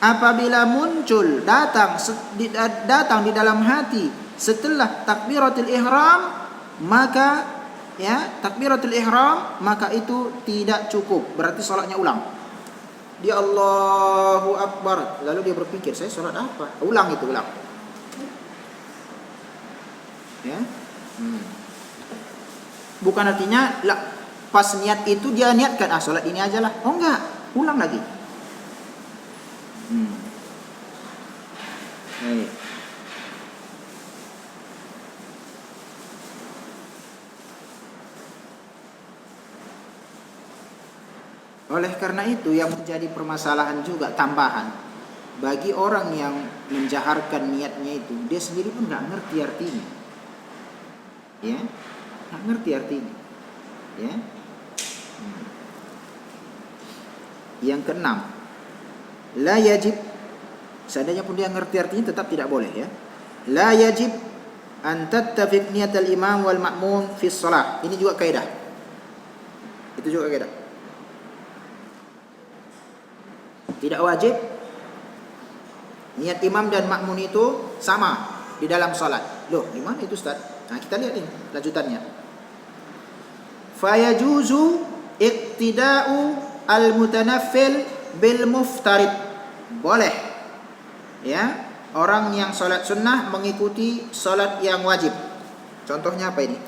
apabila muncul datang di dalam hati setelah takbiratul ihram, maka ya takbiratul ihram maka itu tidak cukup, berarti salatnya ulang. Dia Allahu Akbar, lalu dia berpikir saya salat apa? Ulang itu, ulang. Ya. Bukan artinya pas niat itu dia niatkan salat ini aja lah. Oh enggak, ulang lagi. Baik. Oleh karena itu yang menjadi permasalahan juga tambahan bagi orang yang menjaharkan niatnya itu, dia sendiri pun nggak ngerti artinya, ya, nggak ngerti artinya, ya. Yang keenam, la yajib, seandainya pun dia ngerti artinya tetap tidak boleh, ya. La yajib an tattafiq niyatal imam wal ma'mum fi shalah. Ini juga kaidah. Itu juga kaidah. Tidak wajib niat imam dan makmum itu sama di dalam salat. Loh, gimana itu Ustaz? Nah, kita lihat ini lanjutannya. Fayajuzu iqtida'u al-mutanaffil bil muftarid. Boleh. Ya, orang yang salat sunnah mengikuti salat yang wajib. Contohnya apa ini?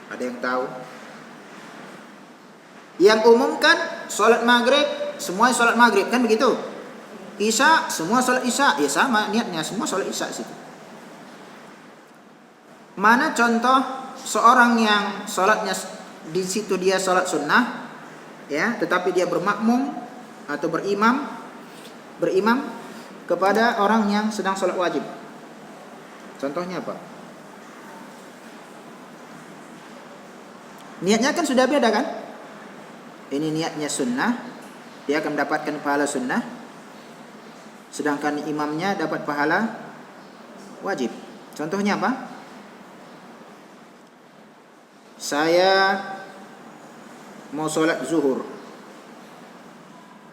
Ada yang tahu? Yang umum kan salat maghrib, semua salat maghrib kan begitu. Isya, semua salat isya, ya sama niatnya, semua salat isya situ. Mana contoh seorang yang salatnya di situ dia salat sunnah, ya, tetapi dia bermakmum atau berimam kepada orang yang sedang salat wajib. Contohnya apa? Niatnya kan sudah beda kan? Ini niatnya sunnah, dia akan mendapatkan pahala sunnah, sedangkan imamnya dapat pahala wajib. Contohnya apa? Saya mau sholat zuhur,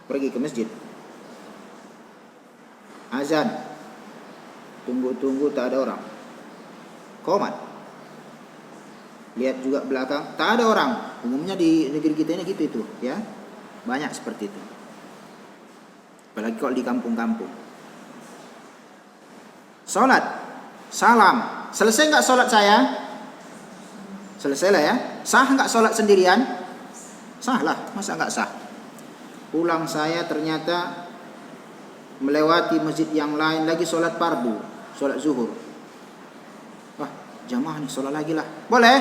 pergi ke masjid, azan, tunggu tak ada orang, qomat, lihat juga belakang, tak ada orang. Umumnya di negeri kita ini gitu itu, ya. Banyak seperti itu. Apalagi kalau di kampung-kampung. Salat, salam. Selesai enggak salat saya? Selesai lah ya. Sah enggak salat sendirian? Sah lah, masa enggak sah? Pulang saya ternyata melewati masjid yang lain lagi salat fardu, salat zuhur. Wah, jamaah nih salat lagi lah. Boleh?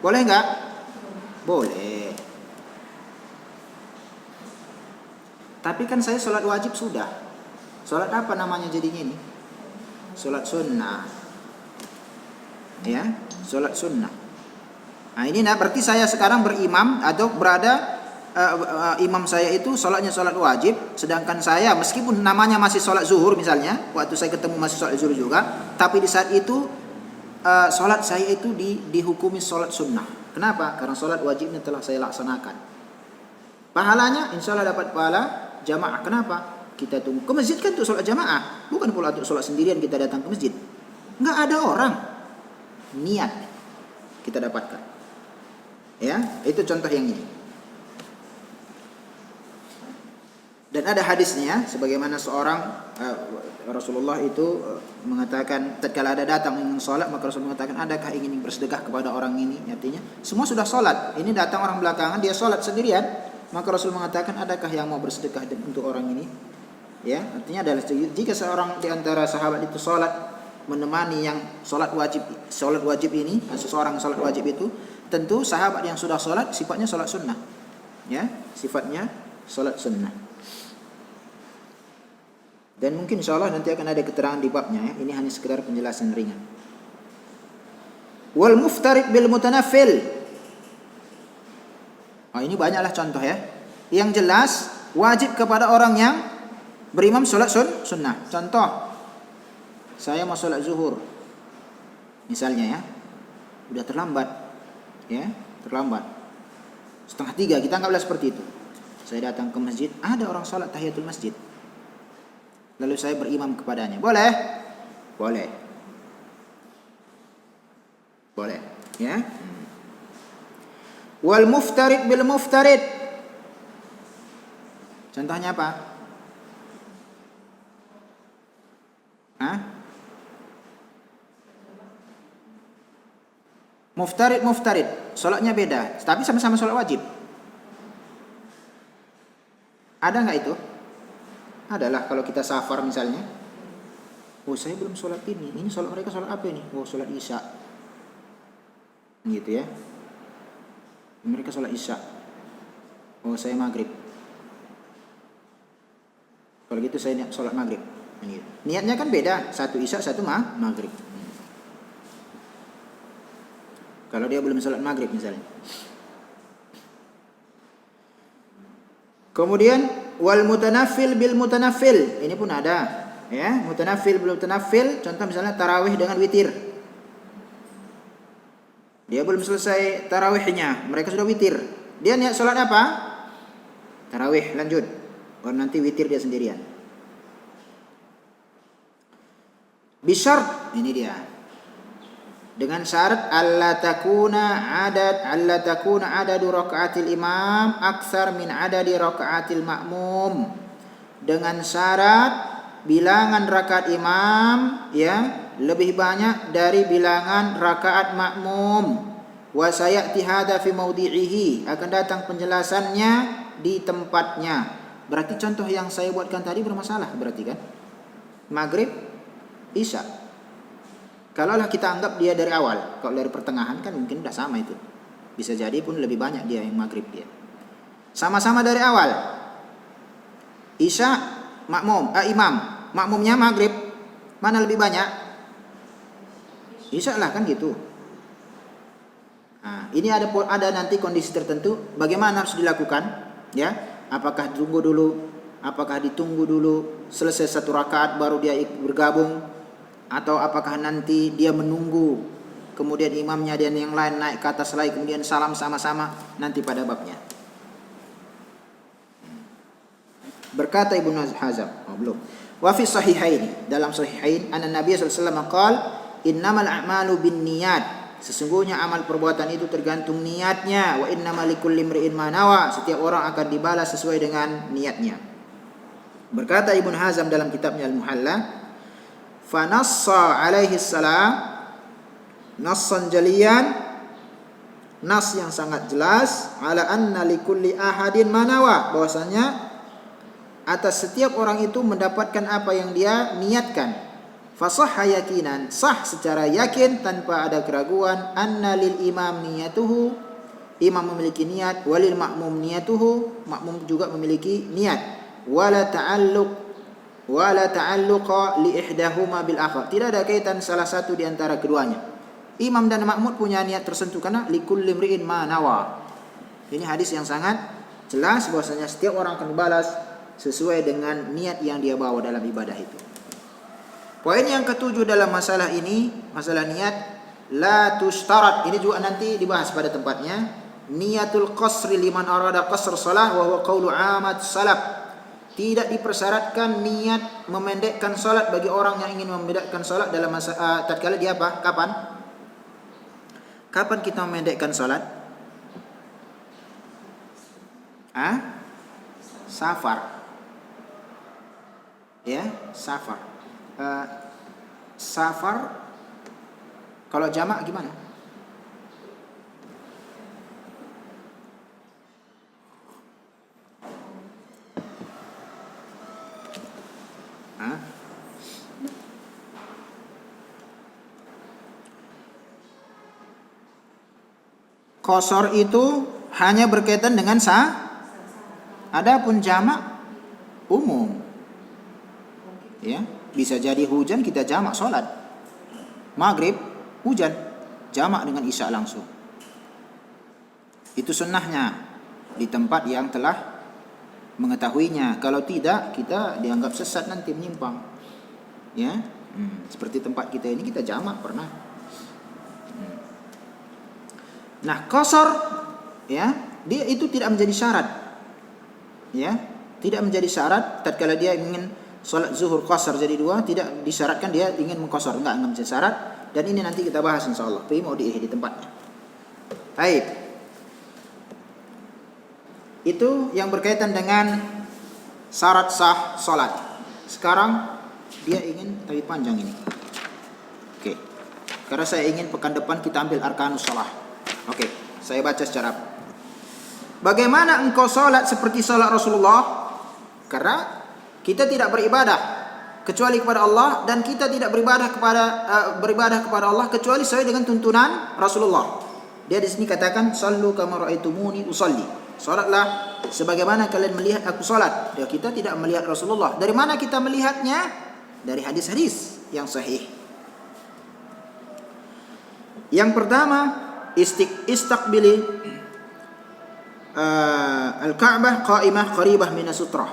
Boleh enggak? Boleh. Tapi kan saya sholat wajib sudah. Sholat apa namanya jadinya ini? Sholat sunnah. Ya, sholat sunnah. Nah ini berarti saya sekarang berimam atau berada imam saya itu sholatnya sholat wajib, sedangkan saya meskipun namanya masih sholat zuhur misalnya, waktu saya ketemu masih sholat zuhur juga, tapi di saat itu sholat saya itu dihukumi sholat sunnah. Kenapa? Karena sholat wajibnya telah saya laksanakan. Pahalanya insya Allah dapat pahala jamaah. Kenapa? kita tunggu. Ke masjid kan untuk sholat jamaah, bukan pula untuk sholat sendirian kita datang ke masjid. Nggak ada orang. Niat kita dapatkan. Ya, itu contoh yang ini. Dan ada hadisnya, sebagaimana seorang Rasulullah itu mengatakan, tatkala ada datang ingin sholat, maka Rasul mengatakan, adakah ingin bersedekah kepada orang ini? Artinya semua sudah sholat, ini datang orang belakangan, dia sholat sendirian, maka Rasul mengatakan, adakah yang mau bersedekah untuk orang ini? Ya, artinya adalah jika seorang di antara sahabat itu sholat menemani yang sholat wajib ini, seseorang sholat wajib itu, tentu sahabat yang sudah sholat sifatnya sholat sunnah, ya, sifatnya sholat sunnah. Dan mungkin insyaallah nanti akan ada keterangan di babnya, ya. Ini hanya sekedar penjelasan ringan. Wal muftarid bil mutanaffil. Ini banyaklah contoh, ya. Yang jelas wajib kepada orang yang berimam sholat sunnah. Contoh, saya mau sholat zuhur, misalnya, ya, udah terlambat, ya, terlambat 2:30, kita anggaplah seperti itu. Saya datang ke masjid, ada orang sholat tahiyatul masjid, lalu saya berimam kepadanya, boleh? Boleh, boleh, ya. Wal muftarid bil muftarid, contohnya apa? Muftarid, sholatnya beda, tapi sama-sama sholat wajib. Ada nggak itu? Adalah kalau kita safar misalnya. Oh, saya belum sholat ini sholat mereka sholat apa ini? Oh, sholat isya, gitu, ya. Mereka sholat isya. Oh, saya maghrib. Kalau gitu saya niat sholat maghrib. Niatnya kan beda, satu isya, satu maghrib. Kalau dia belum sholat maghrib misalnya. Kemudian wal mutanaffil bil mutanaffil, ini pun ada, ya. Mutanaffil bil mutanaffil, contoh misalnya tarawih dengan witir. Dia belum selesai tarawihnya, mereka sudah witir. Dia niat sholat apa? Tarawih, lanjut. Baru nanti witir dia sendirian. Bisyart, ini dia. Dengan syarat alla takuna adadu rakaatil imam aktsar min adadi rakaatil ma'mum. Dengan syarat bilangan rakaat imam, ya, lebih banyak dari bilangan rakaat makmum. Wa sayati hadza fi mawdi'ihi, akan datang penjelasannya di tempatnya. Berarti contoh yang saya buatkan tadi bermasalah berarti, kan? Maghrib, isya. Kalaulah kita anggap dia dari awal, kalau dari pertengahan kan mungkin udah sama itu. Bisa jadi pun lebih banyak dia yang maghrib dia. Sama-sama dari awal. Isya imam, makmumnya maghrib. Mana lebih banyak? Isya lah, kan gitu. Nah, ini ada nanti kondisi tertentu bagaimana harus dilakukan, ya. Apakah ditunggu dulu selesai satu rakaat baru dia bergabung, atau apakah nanti dia menunggu kemudian imamnya dan yang lain naik ke atas lagi kemudian salam sama-sama, nanti pada babnya. Berkata Ibnu Hazm, belum. Wa fi sahihain, dalam sahihain, anna Nabi sallallahu alaihi wasallam qala innamal a'malu binniyat, sesungguhnya amal perbuatan itu tergantung niatnya. Wa innamal likulli imri'in ma nawa, setiap orang akan dibalas sesuai dengan niatnya. Berkata Ibnu Hazm dalam kitabnya Al-Muhalla, fanassa alaihi salam nassan jaliyan, nas yang sangat jelas, ala anna likulli ahadin manawa, bahwasanya atas setiap orang itu mendapatkan apa yang dia niatkan. Fasahha yakinan, sah secara yakin tanpa ada keraguan, anna lil imam niyatuhu, imam memiliki niat, walil makmum niyatuhu, makmum juga memiliki niat, wala ta'alluqa li ihdahuma bil akhar, tidak ada kaitan salah satu di antara keduanya. Imam dan makmum punya niat tertentu karena likulli imri'in ma nawa. Ini hadis yang sangat jelas bahwasanya setiap orang akan dibalas sesuai dengan niat yang dia bawa dalam ibadah itu. Poin yang ketujuh dalam masalah ini, masalah niat, la tushtarat, ini juga nanti dibahas pada tempatnya. Niyatul qasri liman arada qasr salah wa huwa qaulu amat salaf. Tidak dipersyaratkan niat memendekkan salat bagi orang yang ingin memendekkan salat dalam masa tatkala dia apa? Kapan? Kapan kita memendekkan salat? Safar. Ya, safar. Safar kalau jamak gimana? Qasar itu hanya berkaitan dengan adapun jamak umum. Ya, bisa jadi hujan kita jamak salat. Maghrib hujan, jamak dengan isya langsung. Itu sunnahnya di tempat yang telah mengetahuinya. Kalau tidak, kita dianggap sesat, nanti menyimpang. Ya, seperti tempat kita ini kita jamak pernah. Nah, qasar ya, dia itu tidak menjadi syarat. Ya, tidak menjadi syarat tatkala dia ingin salat zuhur qasar jadi 2, tidak disyaratkan dia ingin mengqasar, enggak menjadi syarat, dan ini nanti kita bahas insyaallah fi maudihi di tempatnya. Baik. Itu yang berkaitan dengan syarat sah salat. Sekarang dia ingin lebih panjang ini. Oke. Karena saya ingin pekan depan kita ambil arkanus shalah. Oke, saya baca secara bagaimana engkau salat seperti salat Rasulullah? Karena kita tidak beribadah kecuali kepada Allah, dan kita tidak beribadah kepada Allah kecuali sesuai dengan tuntunan Rasulullah. Dia di sini katakan sallu kama raaitumuni usalli. Salatlah sebagaimana kalian melihat aku salat. Ya, kita tidak melihat Rasulullah. Dari mana kita melihatnya? Dari hadis-hadis yang sahih. Yang pertama, istaqbili al-Ka'bah qa'imah qaribah min sutrah.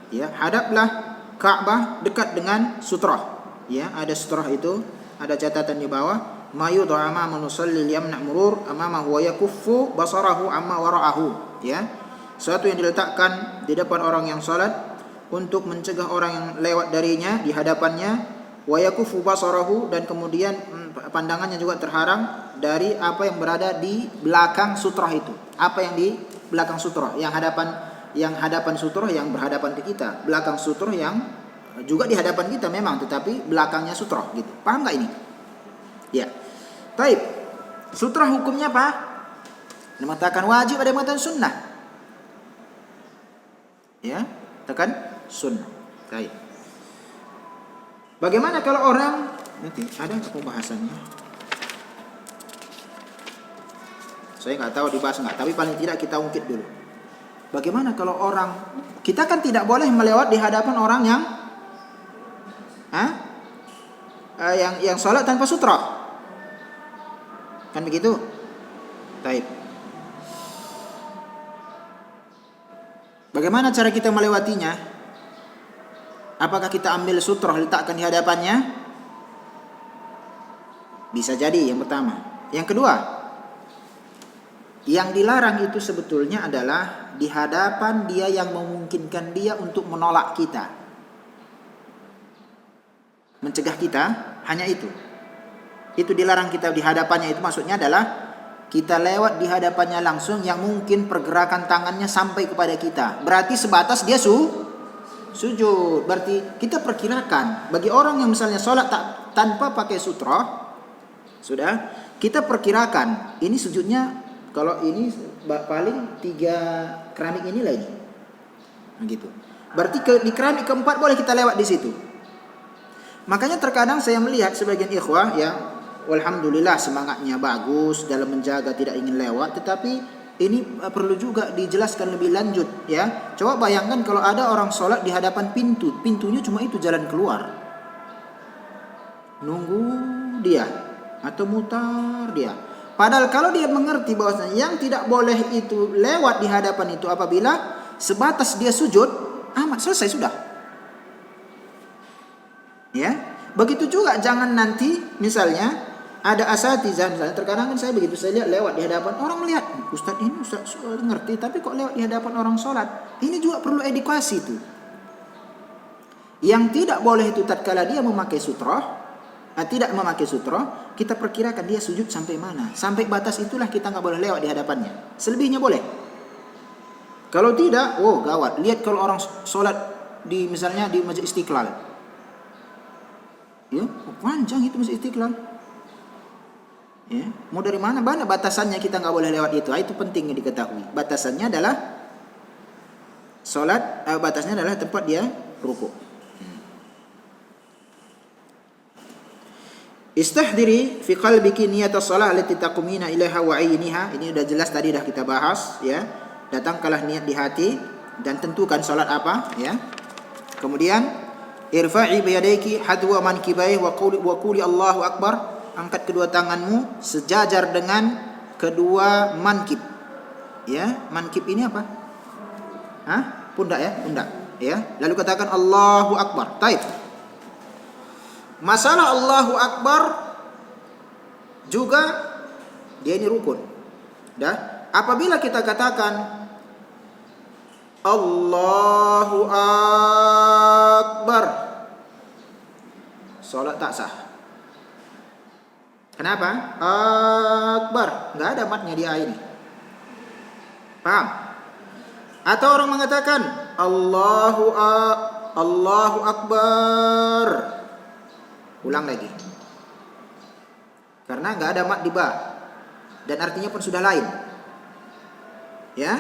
Ya, hadaplah Ka'bah dekat dengan sutrah. Ya, ada sutrah itu, ada catatan di bawah, ma yudha amama nusalli yamna murur amama wa yakuffu basarahu amma wara'ahu. Ya. Sesuatu yang diletakkan di depan orang yang salat untuk mencegah orang yang lewat darinya di hadapannya, wa yakuffu basarahu, dan kemudian pandangannya juga terhalang dari apa yang berada di belakang sutrah itu. Apa yang di belakang sutrah? Yang hadapan sutrah yang berhadapan ke kita, belakang sutrah yang juga di hadapan kita memang, tetapi belakangnya sutrah gitu. Paham enggak ini? Ya. Baik. Sutrah hukumnya apa? Ada yang mengatakan wajib, ada yang mengatakan sunnah. Ya, tekan sunnah. Baik. Bagaimana kalau orang, nanti ada pembahasannya. Saya nggak tahu dibahas nggak, tapi paling tidak kita ungkit dulu. Bagaimana kalau orang, kita kan tidak boleh melewat di hadapan orang yang sholat tanpa sutra, kan begitu? Taib. Bagaimana cara kita melewatinya? Apakah kita ambil sutrah letakkan di hadapannya? Bisa jadi yang pertama. Yang kedua, yang dilarang itu sebetulnya adalah di hadapan dia yang memungkinkan dia untuk menolak kita, mencegah kita, hanya itu. Itu dilarang kita di hadapannya, itu maksudnya adalah kita lewat di hadapannya langsung yang mungkin pergerakan tangannya sampai kepada kita. Berarti sebatas dia sujud. Berarti kita perkirakan bagi orang yang misalnya sholat tanpa pakai sutra, sudah kita perkirakan ini sujudnya, kalau ini paling 3 keramik ini lagi, gitu. Berarti di keramik keempat boleh kita lewat di situ. Makanya terkadang saya melihat sebagian ikhwah ya, walhamdulillah semangatnya bagus dalam menjaga tidak ingin lewat, tetapi ini perlu juga dijelaskan lebih lanjut ya. Coba bayangkan kalau ada orang sholat di hadapan pintunya cuma itu jalan keluar, nunggu dia atau mutar dia. Padahal kalau dia mengerti bahwasanya yang tidak boleh itu lewat di hadapan itu apabila sebatas dia sujud, amat selesai sudah. Ya, begitu juga jangan nanti misalnya ada asatizah misalnya, terkadang kan saya begitu saya lihat lewat di hadapan orang, melihat Ustaz ini Ustaz ngerti tapi kok lewat di hadapan orang sholat. Ini juga perlu edukasi itu. Yang tidak boleh itu tatkala dia memakai sutrah, tidak memakai sutrah, kita perkirakan dia sujud sampai mana. Sampai batas itulah kita nggak boleh lewat di hadapannya. Selebihnya boleh. Kalau tidak, oh gawat. Lihat kalau orang sholat di misalnya di Masjid Istiqlal, ya panjang itu Masjid Istiqlal. Ya, mau dari mana batasannya kita nggak boleh lewat itu. Itu penting diketahui. Batasannya adalah sholat, batasnya adalah tempat dia rukuk. Istahdiri fi qalbiki niyatas shalah allati taqumina ilaiha wa ayniha. Ini sudah jelas tadi dah kita bahas, ya. Datangkanlah niat di hati dan tentukan salat apa, ya. Kemudian irfa'i biyadayki hadwa mankibai wa quli Allahu akbar. Angkat kedua tanganmu sejajar dengan kedua mankib. Ya, mankib ini apa? Pundak ya, pundak, ya. Lalu katakan Allahu akbar. Taib. Masalah Allahu akbar juga dia ini rukun. Dah, apabila kita katakan Allahu akbar, salat tak sah. Kenapa? Akbar, nggak ada matnya di A ini. Paham? Atau orang mengatakan Allahu akbar, ulang lagi, karena nggak ada mat di ba dan artinya pun sudah lain. Ya,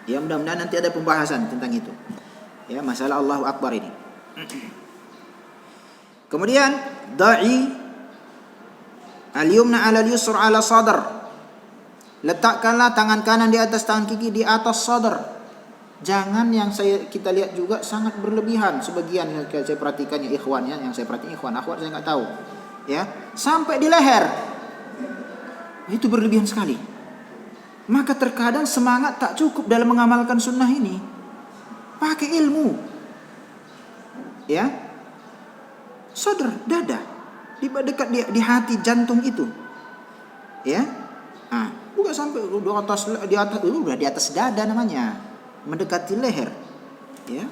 ya mudah-mudahan nanti ada pembahasan tentang itu. Ya, masalah Allahu akbar ini. Kemudian da'i al-yumna 'ala al-yusr 'ala sadr. Letakkanlah tangan kanan di atas tangan kiri di atas sadr. Jangan yang kita lihat juga sangat berlebihan. Sebagian yang saya perhatikan ya ikhwan, ya, yang saya perhatikan ikhwan, akhwat saya enggak tahu. Ya, sampai di leher. Itu berlebihan sekali. Maka terkadang semangat tak cukup dalam mengamalkan sunnah ini. Pakai ilmu. Ya. Sadr, dada, dekat di hati jantung itu, ya, bukan sampai udah di atas dada namanya, mendekati leher, ya.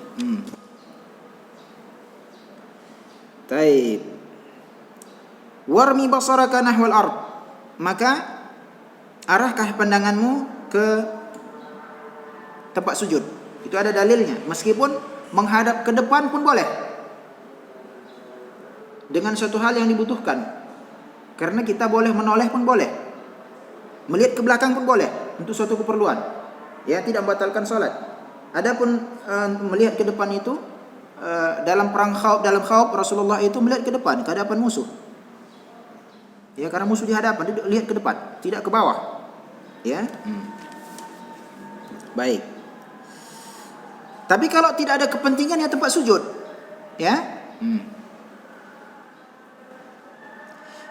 Taib. Warmi basaraka nahwal ard, maka arahkah pandanganmu ke tempat sujud. Itu ada dalilnya, meskipun menghadap ke depan pun boleh. Dengan suatu hal yang dibutuhkan. Karena kita boleh menoleh pun boleh. Melihat ke belakang pun boleh untuk suatu keperluan. Ya, tidak membatalkan salat. Adapun melihat ke depan itu dalam perang khauf, dalam khauf Rasulullah itu melihat ke depan, ke hadapan musuh. Ya, karena musuh di hadapan, dia lihat ke depan, tidak ke bawah. Ya. Baik. Tapi kalau tidak ada kepentingan ya tempat sujud. Ya.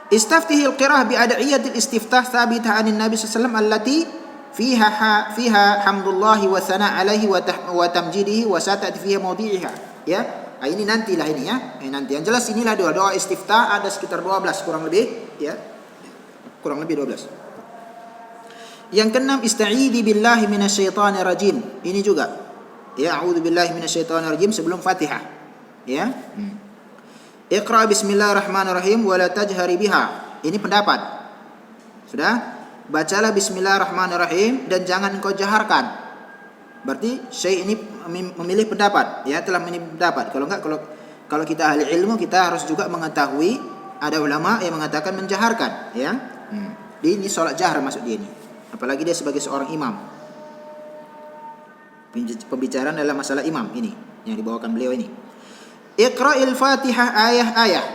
Istaftihil qira'ah bi ad'iyatil istiftah thabitah 'anil Nabi sallallahu alaihi wasallam allati fiha hamdulillah wa thana' alaihi wa tamjidihi wa sata'ti fiha mawdi'iha. Ya. Ini nantilah ini ya. Nanti yang jelas inilah doa istiftah ada sekitar 12 kurang lebih, ya. Kurang lebih 12. Yang keenam ista'idzi billahi minasyaitonir rajim. Ini juga. Ya, a'udzu billahi minasyaitonir rajim sebelum Fatihah. Ya. Iqra bismillahirrahmanirrahim wa la tajhari biha. Ini pendapat. Sudah? Bacalah bismillahirrahmanirrahim dan jangan engkau jaharkan. Berarti Syekh ini memilih pendapat, ya, telah memilih pendapat. Kalau enggak, kalau kita ahli ilmu kita harus juga mengetahui ada ulama yang mengatakan menjaharkan, ya. Ini salat jahar maksud dia ini. Apalagi dia sebagai seorang imam. Pembicaraan dalam masalah imam ini yang dibawakan beliau ini. Iqra'il Fatihah ayah-ayah.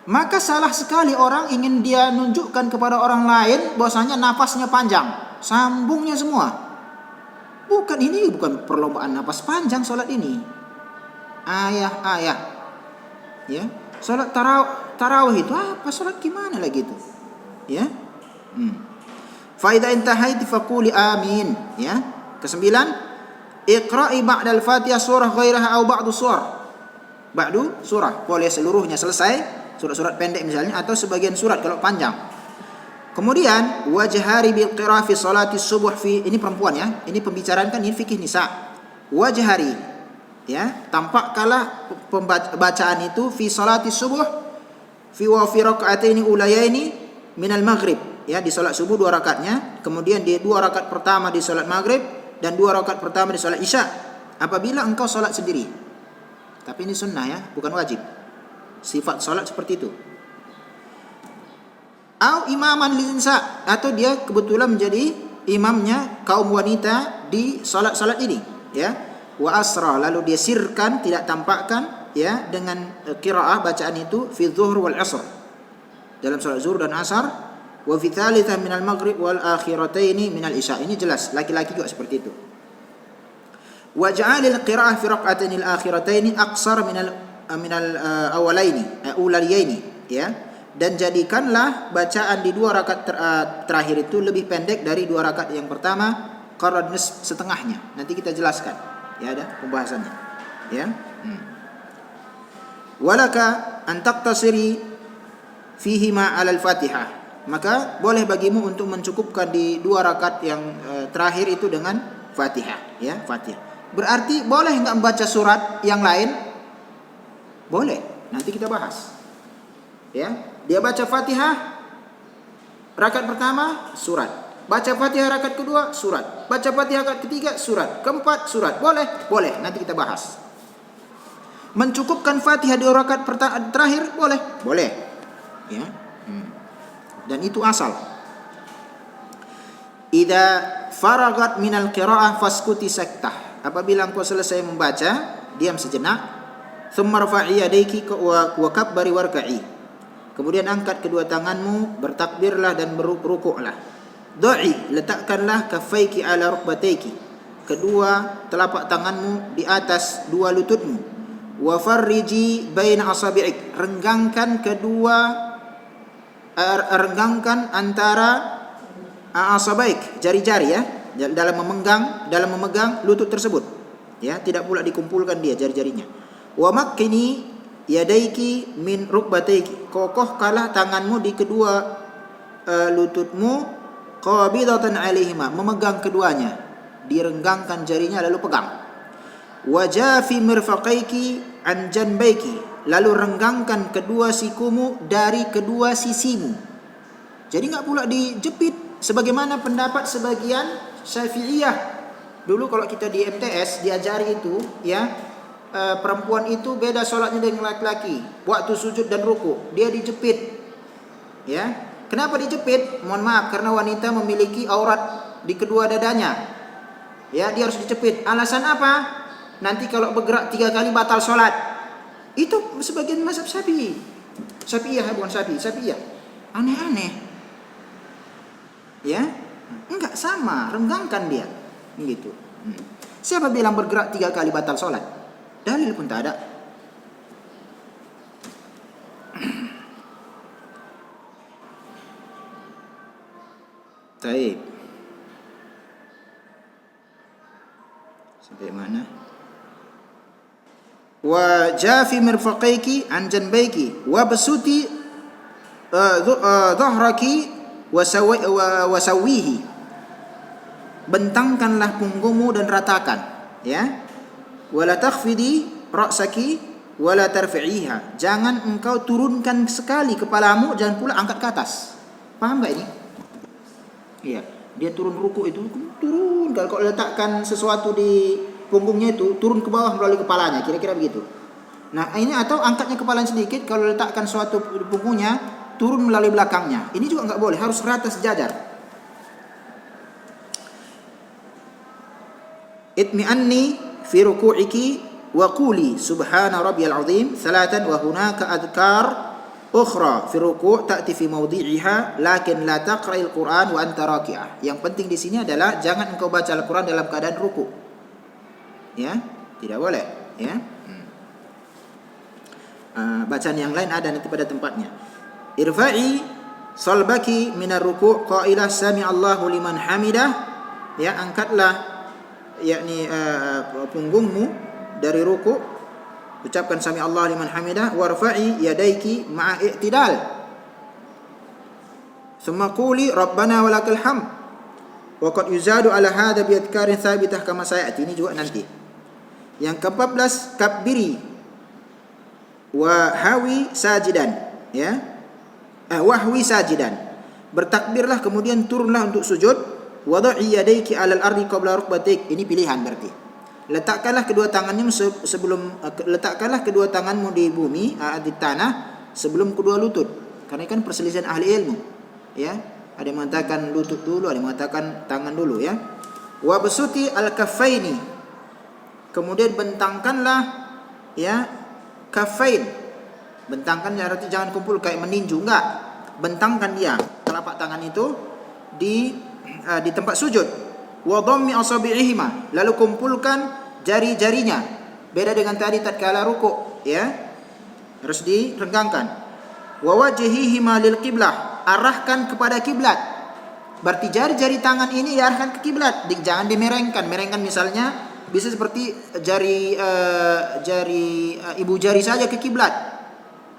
Maka salah sekali orang ingin dia nunjukkan kepada orang lain bahwasanya nafasnya panjang, sambungnya semua. Bukan, ini bukan perlombaan nafas panjang salat ini. Ayah-ayah. Ya, salat tarawih itu apa? Salat gimana lagi itu? Ya. Fa idza intahaiti faquli amin, ya. Kesembilan, iqra'i ba'dal Fatihah surah ghairaha aw ba'du surah. Ba'du surah, boleh seluruhnya selesai surat-surat pendek misalnya, atau sebagian surat kalau panjang. Kemudian wajhari bil qira'ah fi salati subuh fi, ini perempuan ya, ini pembicaraan kan, ini fikih nisa. Wajhari, ya, tampakkanlah bacaan itu fi salati subuh fi wa fi raka'ataini ulayaini minal maghrib, ya, di salat subuh 2 rakaatnya, kemudian di 2 rakaat pertama di salat maghrib dan 2 rakaat pertama di salat isya apabila engkau salat sendiri. Tapi ini sunnah ya, bukan wajib. Sifat salat seperti itu. Au imaman linsa, atau dia kebetulan menjadi imamnya kaum wanita di salat-salat ini, ya. Wa asra, lalu dia sirkan, tidak tampakkan, ya, dengan qiraah bacaan itu fi dhuhr wal asr, dalam salat zuhur dan asar, wa fi thalithah minal maghrib wal akhirataini minal isya. Ini jelas laki-laki juga seperti itu. Wa ja'alil qiraah fi raq'ataini al akhirataini aqsar minal awalaini ulaliyaini, ya. Dan jadikanlah bacaan di 2 rakaat terakhir itu lebih pendek dari 2 rakaat yang pertama, qarad nisf, setengahnya. Nanti kita jelaskan, ya, ada pembahasannya, ya. Walaka an taqtasiri fihi ma 'ala al-Fatihah. Maka boleh bagimu untuk mencukupkan di 2 rakaat yang terakhir itu dengan Fatihah, ya, Fatihah. Berarti boleh enggak membaca surat yang lain? Boleh. Nanti kita bahas. Ya. Dia baca Fatihah rakaat pertama, surat. Baca Fatihah rakaat kedua, surat. Baca Fatihah rakaat ketiga, surat. Keempat, surat. Boleh? Boleh. Nanti kita bahas. Mencukupkan Fatihah di rakaat terakhir, boleh? Boleh. Ya. Dan itu asal. Idza faragat minal qiraah faskuti saktah. Apabila engkau selesai membaca, diam sejenak. Tsumma rfa'i yadayki wa kabbari warka'i. Kemudian angkat kedua tanganmu, bertakbirlah dan berrukuklah. Do'i, letakkanlah kaffaiki ala rukbataiki, kedua telapak tanganmu di atas 2 lututmu. Wa farriji baina asabi'ik, renggangkan antara asabaik, jari-jari, ya, dalam memegang lutut tersebut, ya, tidak pula dikumpulkan dia jari-jarinya. Wa makkini yadaiki min rukbataiki, kokohkanlah tanganmu di kedua lututmu, qabidatan alaihima, memegang keduanya, direnggangkan jarinya lalu pegang. Wajafi mirfaqaiki an janbaiki, lalu renggangkan kedua sikumu dari kedua sisimu. Jadi enggak pula dijepit sebagaimana pendapat sebagian Syafi'iyah. Dulu kalau kita di MTS diajari itu, ya, perempuan itu beda sholatnya dengan laki-laki. Waktu sujud dan ruku dia dijepit, ya. Kenapa dijepit? Mohon maaf, karena wanita memiliki aurat di kedua dadanya, ya, dia harus dijepit. Alasan apa? Nanti kalau bergerak 3 kali batal sholat. Itu sebagian mazhab Syafi'iyah, bukan Syafi'iyah. Aneh-aneh, ya. Enggak sama, renggangkan dia, begitu. Siapa bilang bergerak 3 kali batal sholat? Dalil pun tak ada. Taib. Sampai mana? Wa jafi mirfaqaiki an janbaiki wa basuti dhahraki wa sawihi. Bentangkanlah punggungmu dan ratakan, ya. Wala takhfidi ra'saki wala tarfi'iha, jangan engkau turunkan sekali kepalamu, jangan pula angkat ke atas. Paham enggak ini? Iya, dia turun ruku itu turun, kalau letakkan sesuatu di punggungnya itu turun ke bawah melalui kepalanya, kira-kira begitu. Nah, ini atau angkatnya kepalanya sedikit, kalau letakkan sesuatu di punggungnya turun melalui belakangnya. Ini juga enggak boleh, harus rata sejajar. Itmi'anni fi ruku'iki wa quli subhana rabbiyal azim 3 wa hunaka adhkar ukhra fi ruku' ta'ti fi mawdi'iha lakin la taqra'il Qur'an wa anta raki'ah. Yang penting di sini adalah jangan engkau baca Al-Qur'an dalam keadaan ruku'. Ya, tidak boleh, ya. Bacaan yang lain ada nanti pada tempatnya. Irfa'i salbaki minar ruku' qailah sami Allahu liman hamidah, ya, angkatlah yakni punggungmu dari ruku', Ucapkan sami Allah liman hamidah, warfa'i yadaiki ma'a i'tidal. Thumma quli rabbana walakal hamd. Wa qad yuzadu ala hadha bi adhkarin thabitah kama sayati. Ini juga nanti. Yang ke-14, kabbiri wa hawi sajidan, ya. Wahwi sajidan. Bertakbirlah kemudian turunlah untuk sujud. Wad'i yadaiki 'alal ardi qabla rukbatik. Ini pilihan berarti. Letakkanlah kedua tanganmu letakkanlah kedua tanganmu di bumi, di tanah sebelum kedua lutut. Karena kan perselisihan ahli ilmu, ya. Ada yang mengatakan lutut dulu, ada yang mengatakan tangan dulu, ya. Wa basuti al-kaffaini. Kemudian bentangkanlah, ya, kaffain. Bentangkan artinya jangan kumpul kayak meninju, enggak. Bentangkan dia telapak tangan itu di tempat sujud. Wa dhammi asabi'ihima, lalu kumpulkan jari-jarinya. Beda dengan tadi tatkala rukuk, ya. Harus direnggangkan. Wa wajhihima lil qiblah, arahkan kepada kiblat. Berarti jari-jari tangan ini diarahkan ke kiblat, jangan dimerengkan. Merengkan misalnya bisa seperti jari ibu jari saja ke kiblat,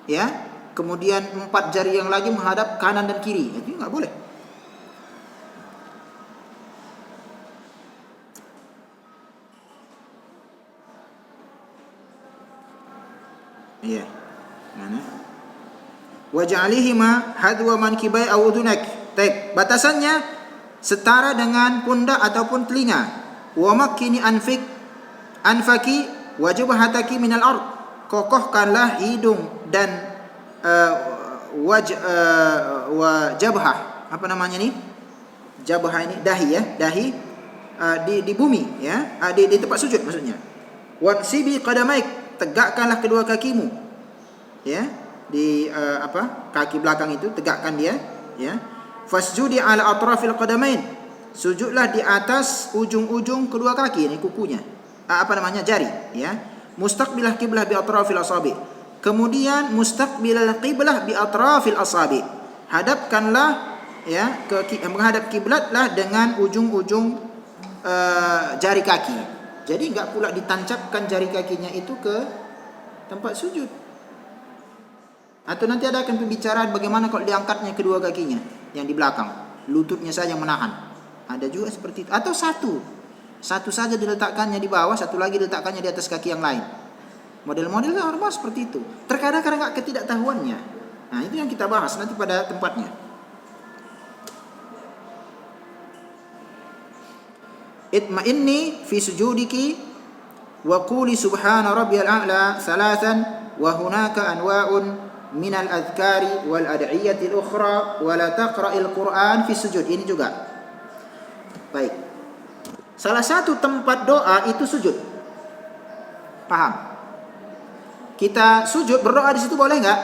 ya. Kemudian 4 jari yang lagi menghadap kanan dan kiri, itu enggak boleh. Iya. Mana? Waj'alihima hadwa mankibai aw udunak. Baik, batasannya setara dengan pundak ataupun telinga. Wa makkini anfaki wajibhataki minal ard. Kokohkanlah hidung dan wajabhah. Apa namanya ini? Jabhah ini dahi, ya, dahi di bumi, ya. Di tempat sujud maksudnya. Wansibi qadamaik, tegakkanlah kedua kakimu, ya. Di kaki belakang itu tegakkan dia, ya. Fasjudi ala atrafil qadamain, sujudlah di atas ujung-ujung kedua kaki, ini kukunya. Jari, ya. Mustaqbilah qiblah bi atrafil asabi. Kemudian mustaqbilal qiblah bi atrafil asabi. Hadapkanlah, ya, menghadap kiblatlah dengan ujung-ujung jari kaki. Jadi enggak pula ditancapkan jari kakinya itu ke tempat sujud. Atau nanti ada akan pembicaraan bagaimana kalau diangkatnya kedua kakinya yang di belakang, lututnya saja yang menahan. Ada juga seperti itu. Atau satu saja diletakkannya di bawah, satu lagi diletakkannya di atas kaki yang lain. Model-model normal seperti itu. Terkadang enggak ketidaktahuannya. Nah, itu yang kita bahas nanti pada tempatnya. Itma'inni fi sujudiki wa quli subhana rabbiyal a'la thalathan wa hunaka anwa'un minal adhkari wal ad'iyati al-ukhra wa la taqra'il Qur'an fi sujud. Ini juga. Baik. Salah satu tempat doa itu sujud. Paham? Kita sujud berdoa di situ boleh enggak?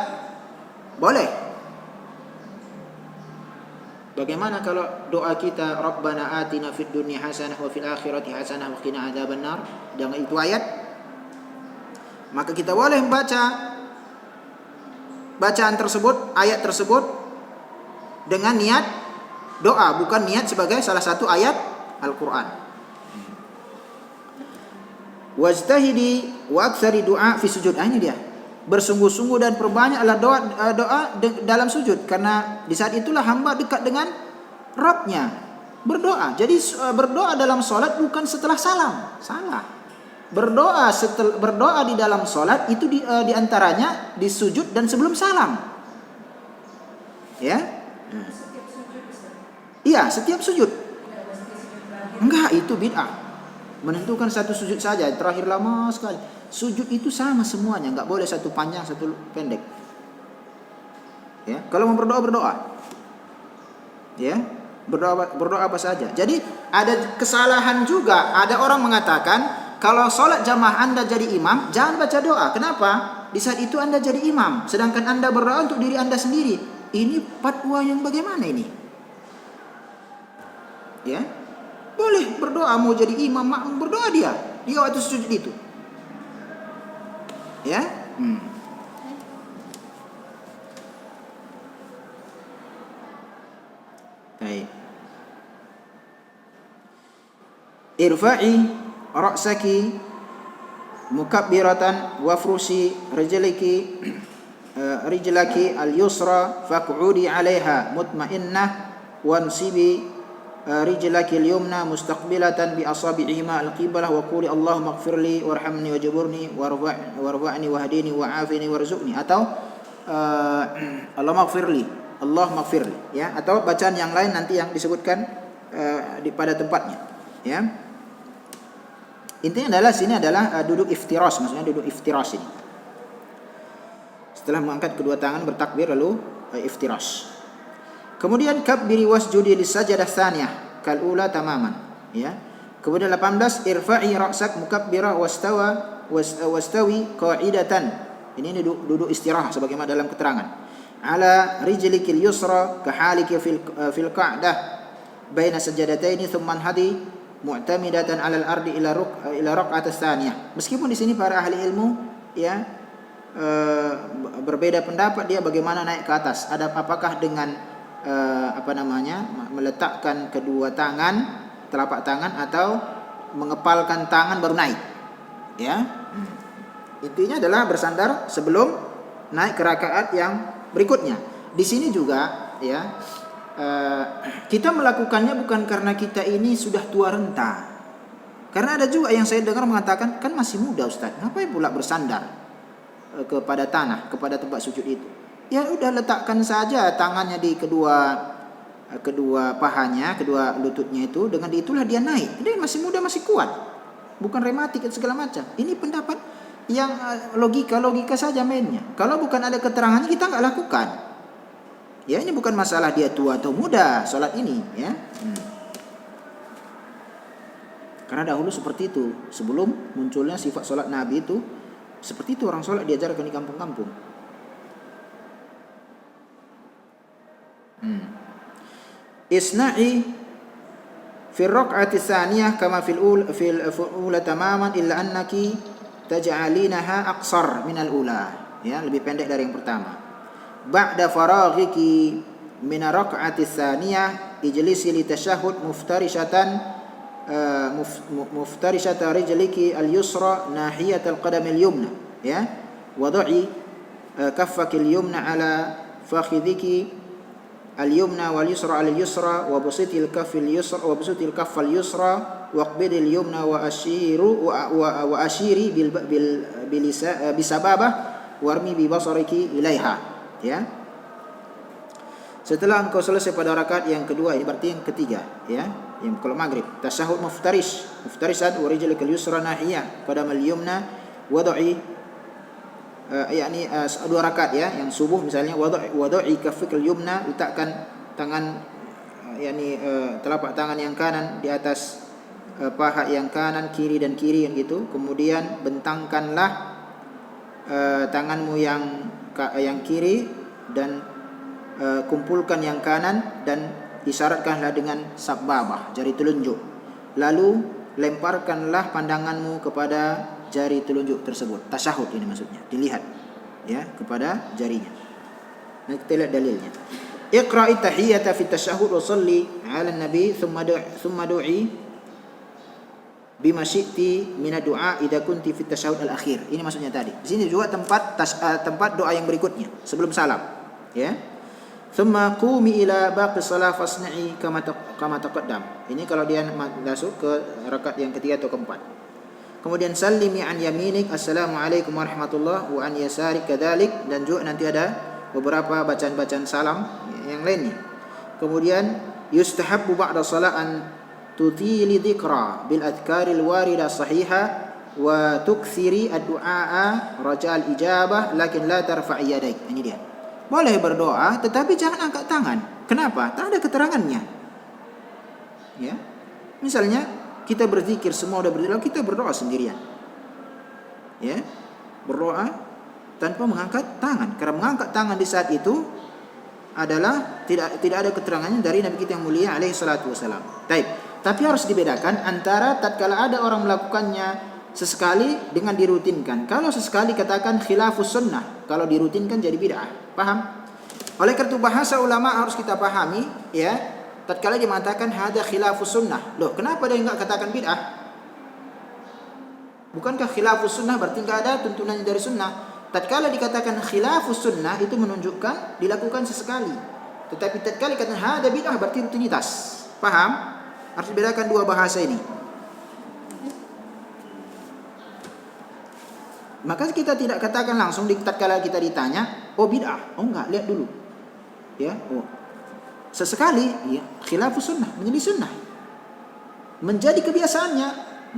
Boleh. Bagaimana kalau doa kita Rabbana atina fid dunya hasanah wa fil akhirati hasanah wa qina adzabannar? Jangan itu ayat. Maka kita boleh membaca bacaan tersebut, ayat tersebut dengan niat doa, bukan niat sebagai salah satu ayat Al-Qur'an. Wajtahidi wa aktsari du'a fi sujud. Ini dia. Bersungguh-sungguh dan perbanyaklah doa dalam sujud, karena di saat itulah hamba dekat dengan Rabb-nya. Berdoa. Jadi berdoa dalam salat bukan setelah salam. Salah. Berdoa di dalam salat itu di antaranya di sujud dan sebelum salam. Ya? Iya, setiap sujud. Enggak, itu bid'ah. Menentukan satu sujud saja, terakhir lama sekali. Sujud itu sama semuanya, enggak boleh satu panjang, satu pendek. Ya, kalau mau berdoa. Ya, berdoa apa saja. Jadi ada kesalahan juga. Ada orang mengatakan kalau sholat jamaah Anda jadi imam, jangan baca doa. Kenapa? Di saat itu Anda jadi imam, sedangkan Anda berdoa untuk diri Anda sendiri. Ini fatwa yang bagaimana ini? Ya, boleh berdoa, mau jadi imam, berdoa dia waktu sujud itu. Ya, Baik. Irfa'i ra'saki mukabbiratan wafrushi rijlaki al-yusra faq'udi 'alaiha mutma'innah wansibi rijlaki al-yumna mustaqbilatan bi asabi'ihima al-qiblah wa quli Allahumma ighfirli warhamni wajburni warfa'ni wahdini wa'afini warzuqni, atau Allahumma ighfirli, ya, atau bacaan yang lain nanti yang disebutkan pada tempatnya, ya. Intinya adalah sini adalah duduk iftiras, maksudnya duduk iftiras ini. Setelah mengangkat kedua tangan bertakbir lalu iftiras. Kemudian kabbiri wasjudi lisajadah tsaniyah kal ula tamaman, ya. Kemudian 18 irfa'i ra'sak mukabbira wastawi qa'idatan. Ini duduk istirahat sebagaimana dalam keterangan. Ala rijlikil yusra kahaliki fil qa'dah baina sajadataini thumma hadi mu'tamidatan 'alal ardi ila raq'at tsaniyah. Meskipun di sini para ahli ilmu, ya, berbeda pendapat dia bagaimana naik ke atas. Apakah dengan meletakkan kedua tangan, telapak tangan, atau mengepalkan tangan baru naik, ya. Intinya adalah bersandar sebelum naik ke rakaat yang berikutnya. Di sini juga, ya, kita melakukannya bukan karena kita ini sudah tua renta. Karena ada juga yang saya dengar mengatakan, kan masih muda Ustaz, ngapain pula bersandar kepada tanah, kepada tempat sujud itu? Ya udah, letakkan saja tangannya di kedua pahanya, kedua lututnya itu, dengan itulah dia naik. Dia masih muda, masih kuat, bukan rematik dan segala macam. Ini pendapat yang logika saja mainnya. Kalau bukan ada keterangannya kita nggak lakukan. Ya, ini bukan masalah dia tua atau muda sholat ini, ya. Karena dahulu seperti itu, sebelum munculnya sifat sholat Nabi itu seperti itu, orang sholat diajarkan di kampung-kampung. Isna'i fi raq'ati tsaniyah kama fil ula tamaman illa annaki taj'alinaha aqsar minal ula, ya, lebih pendek dari yang pertama. Ba'da faraghiki min raq'ati tsaniyah ijlisi li tashahhud muftarishata rijliki al-yusra nahiyat al-qadam al-yumna, ya, wada'i kaffaki al-yumna ala fakhidhiki al-yumna wal yusra ala al-yusra wa busiti al-kaffi al-yusra wa busiti al-kaffa al-yusra waqbid al-yumna wa ashiri bisababah warmi bi basariki ilaiha, ya. Setelah engkau selesai pada rakaat yang kedua, ini berarti yang ketiga, ya, yang kalau maghrib, tasyahud muftarisat wa rijlikal yusra nahiyah qadam al-yumna wada'i yakni dua rakaat, ya, yang subuh misalnya, wada'i kaffikal yumna, letakkan tangan yakni telapak tangan yang kanan di atas paha yang kanan, kiri dan kiri, gitu. Kemudian bentangkanlah tanganmu yang kiri dan kumpulkan yang kanan dan isyaratkanlah dengan sababah, jari telunjuk. Lalu lemparkanlah pandanganmu kepada jari telunjuk tersebut. Tasyahud ini maksudnya, dilihat, ya, kepada jarinya. Nah, kita lihat dalilnya. Iqra'i tahiyyata fi tasyahud wa shalli 'ala nabi thumma du'i bima syi'ti min ad-du'a idza kunti fi tasyahud al-akhir. Ini maksudnya tadi. Di sini juga tempat doa yang berikutnya sebelum salam, ya. Thumma qumi ila baqi shalah fasna'i kama taqaddam. Ini kalau dia masuk ke rakaat yang ketiga atau keempat. Kemudian sallimi an yaminik, assalamualaikum warahmatullahi wa an yasarik kadzalik, dan juga nanti ada beberapa bacaan-bacaan salam yang lainnya. Kemudian yustahabbu ba'da shalah an tutili dzikra bil adhkaril warida sahiha wa tukthiri ad-du'a rajal ijabah lakin la tarfa'i yadaik. Ini dia. Boleh berdoa tetapi jangan angkat tangan. Kenapa? Tak ada keterangannya. Ya. Misalnya kita berzikir, semua udah berzikir, kita berdoa sendirian. Ya. Berdoa tanpa mengangkat tangan. Karena mengangkat tangan di saat itu adalah tidak ada keterangannya dari Nabi kita yang mulia alaihi salatu wasalam. Tapi harus dibedakan antara tatkala ada orang melakukannya sesekali dengan dirutinkan. Kalau sesekali katakan khilafus sunnah, kalau dirutinkan jadi bid'ah. Paham? Oleh karena itu bahasa ulama harus kita pahami, ya. Tatkala dia mengatakan hada khilafus sunnah. Loh, kenapa dia enggak katakan bid'ah? Bukankah khilafus sunnah berarti nggak ada tuntunannya dari sunnah? Tatkala dikatakan khilafus sunnah itu menunjukkan dilakukan sesekali. Tetapi tatkala dikatakan hada bid'ah berarti rutinitas. Paham? Harus dibedakan dua bahasa ini. Maka kita tidak katakan langsung tatkala kita ditanya, oh bid'ah. Oh enggak, lihat dulu. Ya, oh. Sesekali ya khilafus sunnah, menjadi sunnah. Menjadi kebiasaannya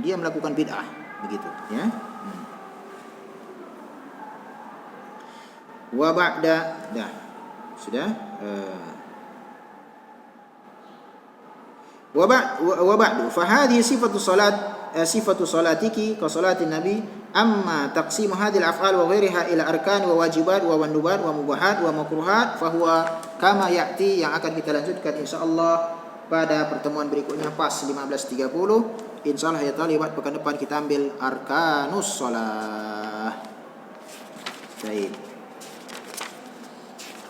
dia melakukan bid'ah, begitu ya. Wa ba'da dah sudah wa ba'du fa hadhihi sifatu salatiki ka salatin nabi amma taqsim hadhihi al-af'al wa ghairiha ila arkan wa wajibat wa mandubat wa mubahat wa makruhat fa huwa kama ya'ti, yang akan kita lanjutkan insyaallah pada pertemuan berikutnya pas 15.30 insyaallah ya taala. Pekan depan kita ambil arkanus shalah. Baik.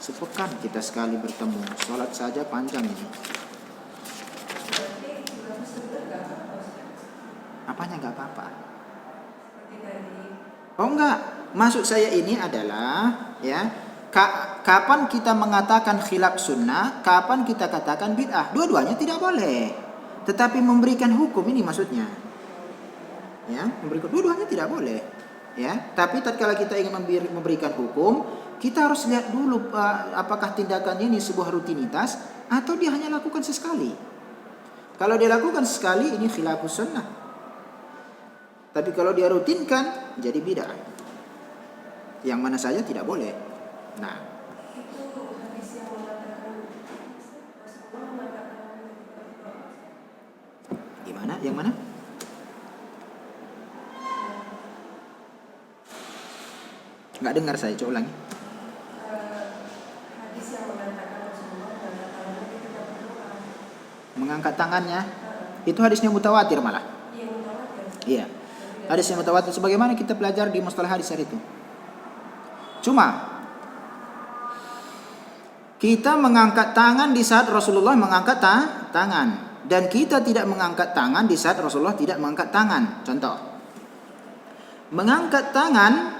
Sepekan kita sekali bertemu, salat saja panjang ini. Apanya enggak apa-apa? Oh enggak, maksud saya ini adalah ya kapan kita mengatakan khilaf sunnah, kapan kita katakan bid'ah. Dua-duanya tidak boleh. Tetapi memberikan hukum ini maksudnya. Ya, memberikan dua-duanya tidak boleh. Ya, tapi tatkala kita ingin memberikan hukum, kita harus lihat dulu apakah tindakan ini sebuah rutinitas atau dia hanya lakukan sesekali. Kalau dia lakukan sekali ini khilafus sunnah. Tapi kalau dia rutinkan jadi bid'ah. Yang mana saja tidak boleh. Nah, gimana? Yang mana? Nggak dengar saya, coba ulangi. Mengangkat tangannya, itu hadisnya mutawatir malah. Iya, hadisnya mutawatir. Sebagaimana kita pelajari di mustalah hadis hari itu. Cuma kita mengangkat tangan di saat Rasulullah mengangkat tangan, dan kita tidak mengangkat tangan di saat Rasulullah tidak mengangkat tangan. Contoh, mengangkat tangan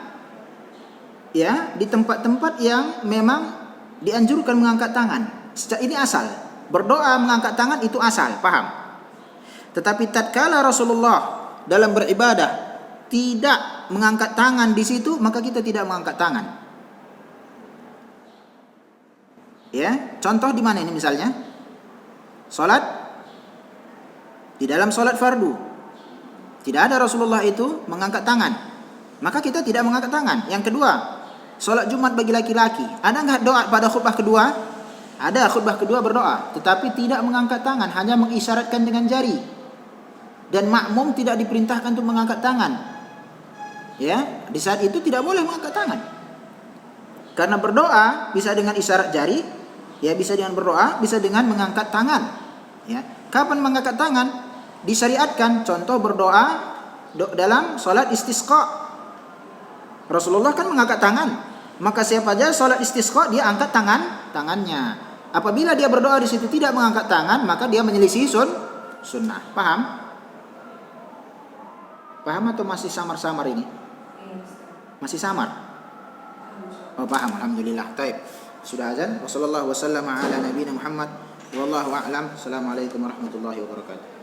ya di tempat-tempat yang memang dianjurkan mengangkat tangan. Ini asal. Berdoa mengangkat tangan itu asal, paham? Tetapi tatkala Rasulullah dalam beribadah tidak mengangkat tangan di situ, maka kita tidak mengangkat tangan. Ya, contoh di mana ini misalnya? Salat di dalam salat fardu. Tidak ada Rasulullah itu mengangkat tangan. Maka kita tidak mengangkat tangan. Yang kedua, salat Jumat bagi laki-laki. Ada enggak doa pada khutbah kedua? Ada, khutbah kedua berdoa, tetapi tidak mengangkat tangan, hanya mengisyaratkan dengan jari. Dan makmum tidak diperintahkan untuk mengangkat tangan. Ya, di saat itu tidak boleh mengangkat tangan. Karena berdoa bisa dengan isyarat jari, ya bisa dengan berdoa, bisa dengan mengangkat tangan. Ya, kapan mengangkat tangan? Disyariatkan. Contoh berdoa dalam salat istisqa. Rasulullah kan mengangkat tangan. Maka siapa aja salat istisqa dia angkat tangannya. Apabila dia berdoa di situ tidak mengangkat tangan, maka dia menyelisih sunnah. Paham? Paham atau masih samar-samar ini? Masih samar? Oh, paham, alhamdulillah. Taib. Sudah azan. Wassallallahu wasallam ala nabiyina Muhammad wallahu a'lam. Assalamualaikum warahmatullahi wabarakatuh.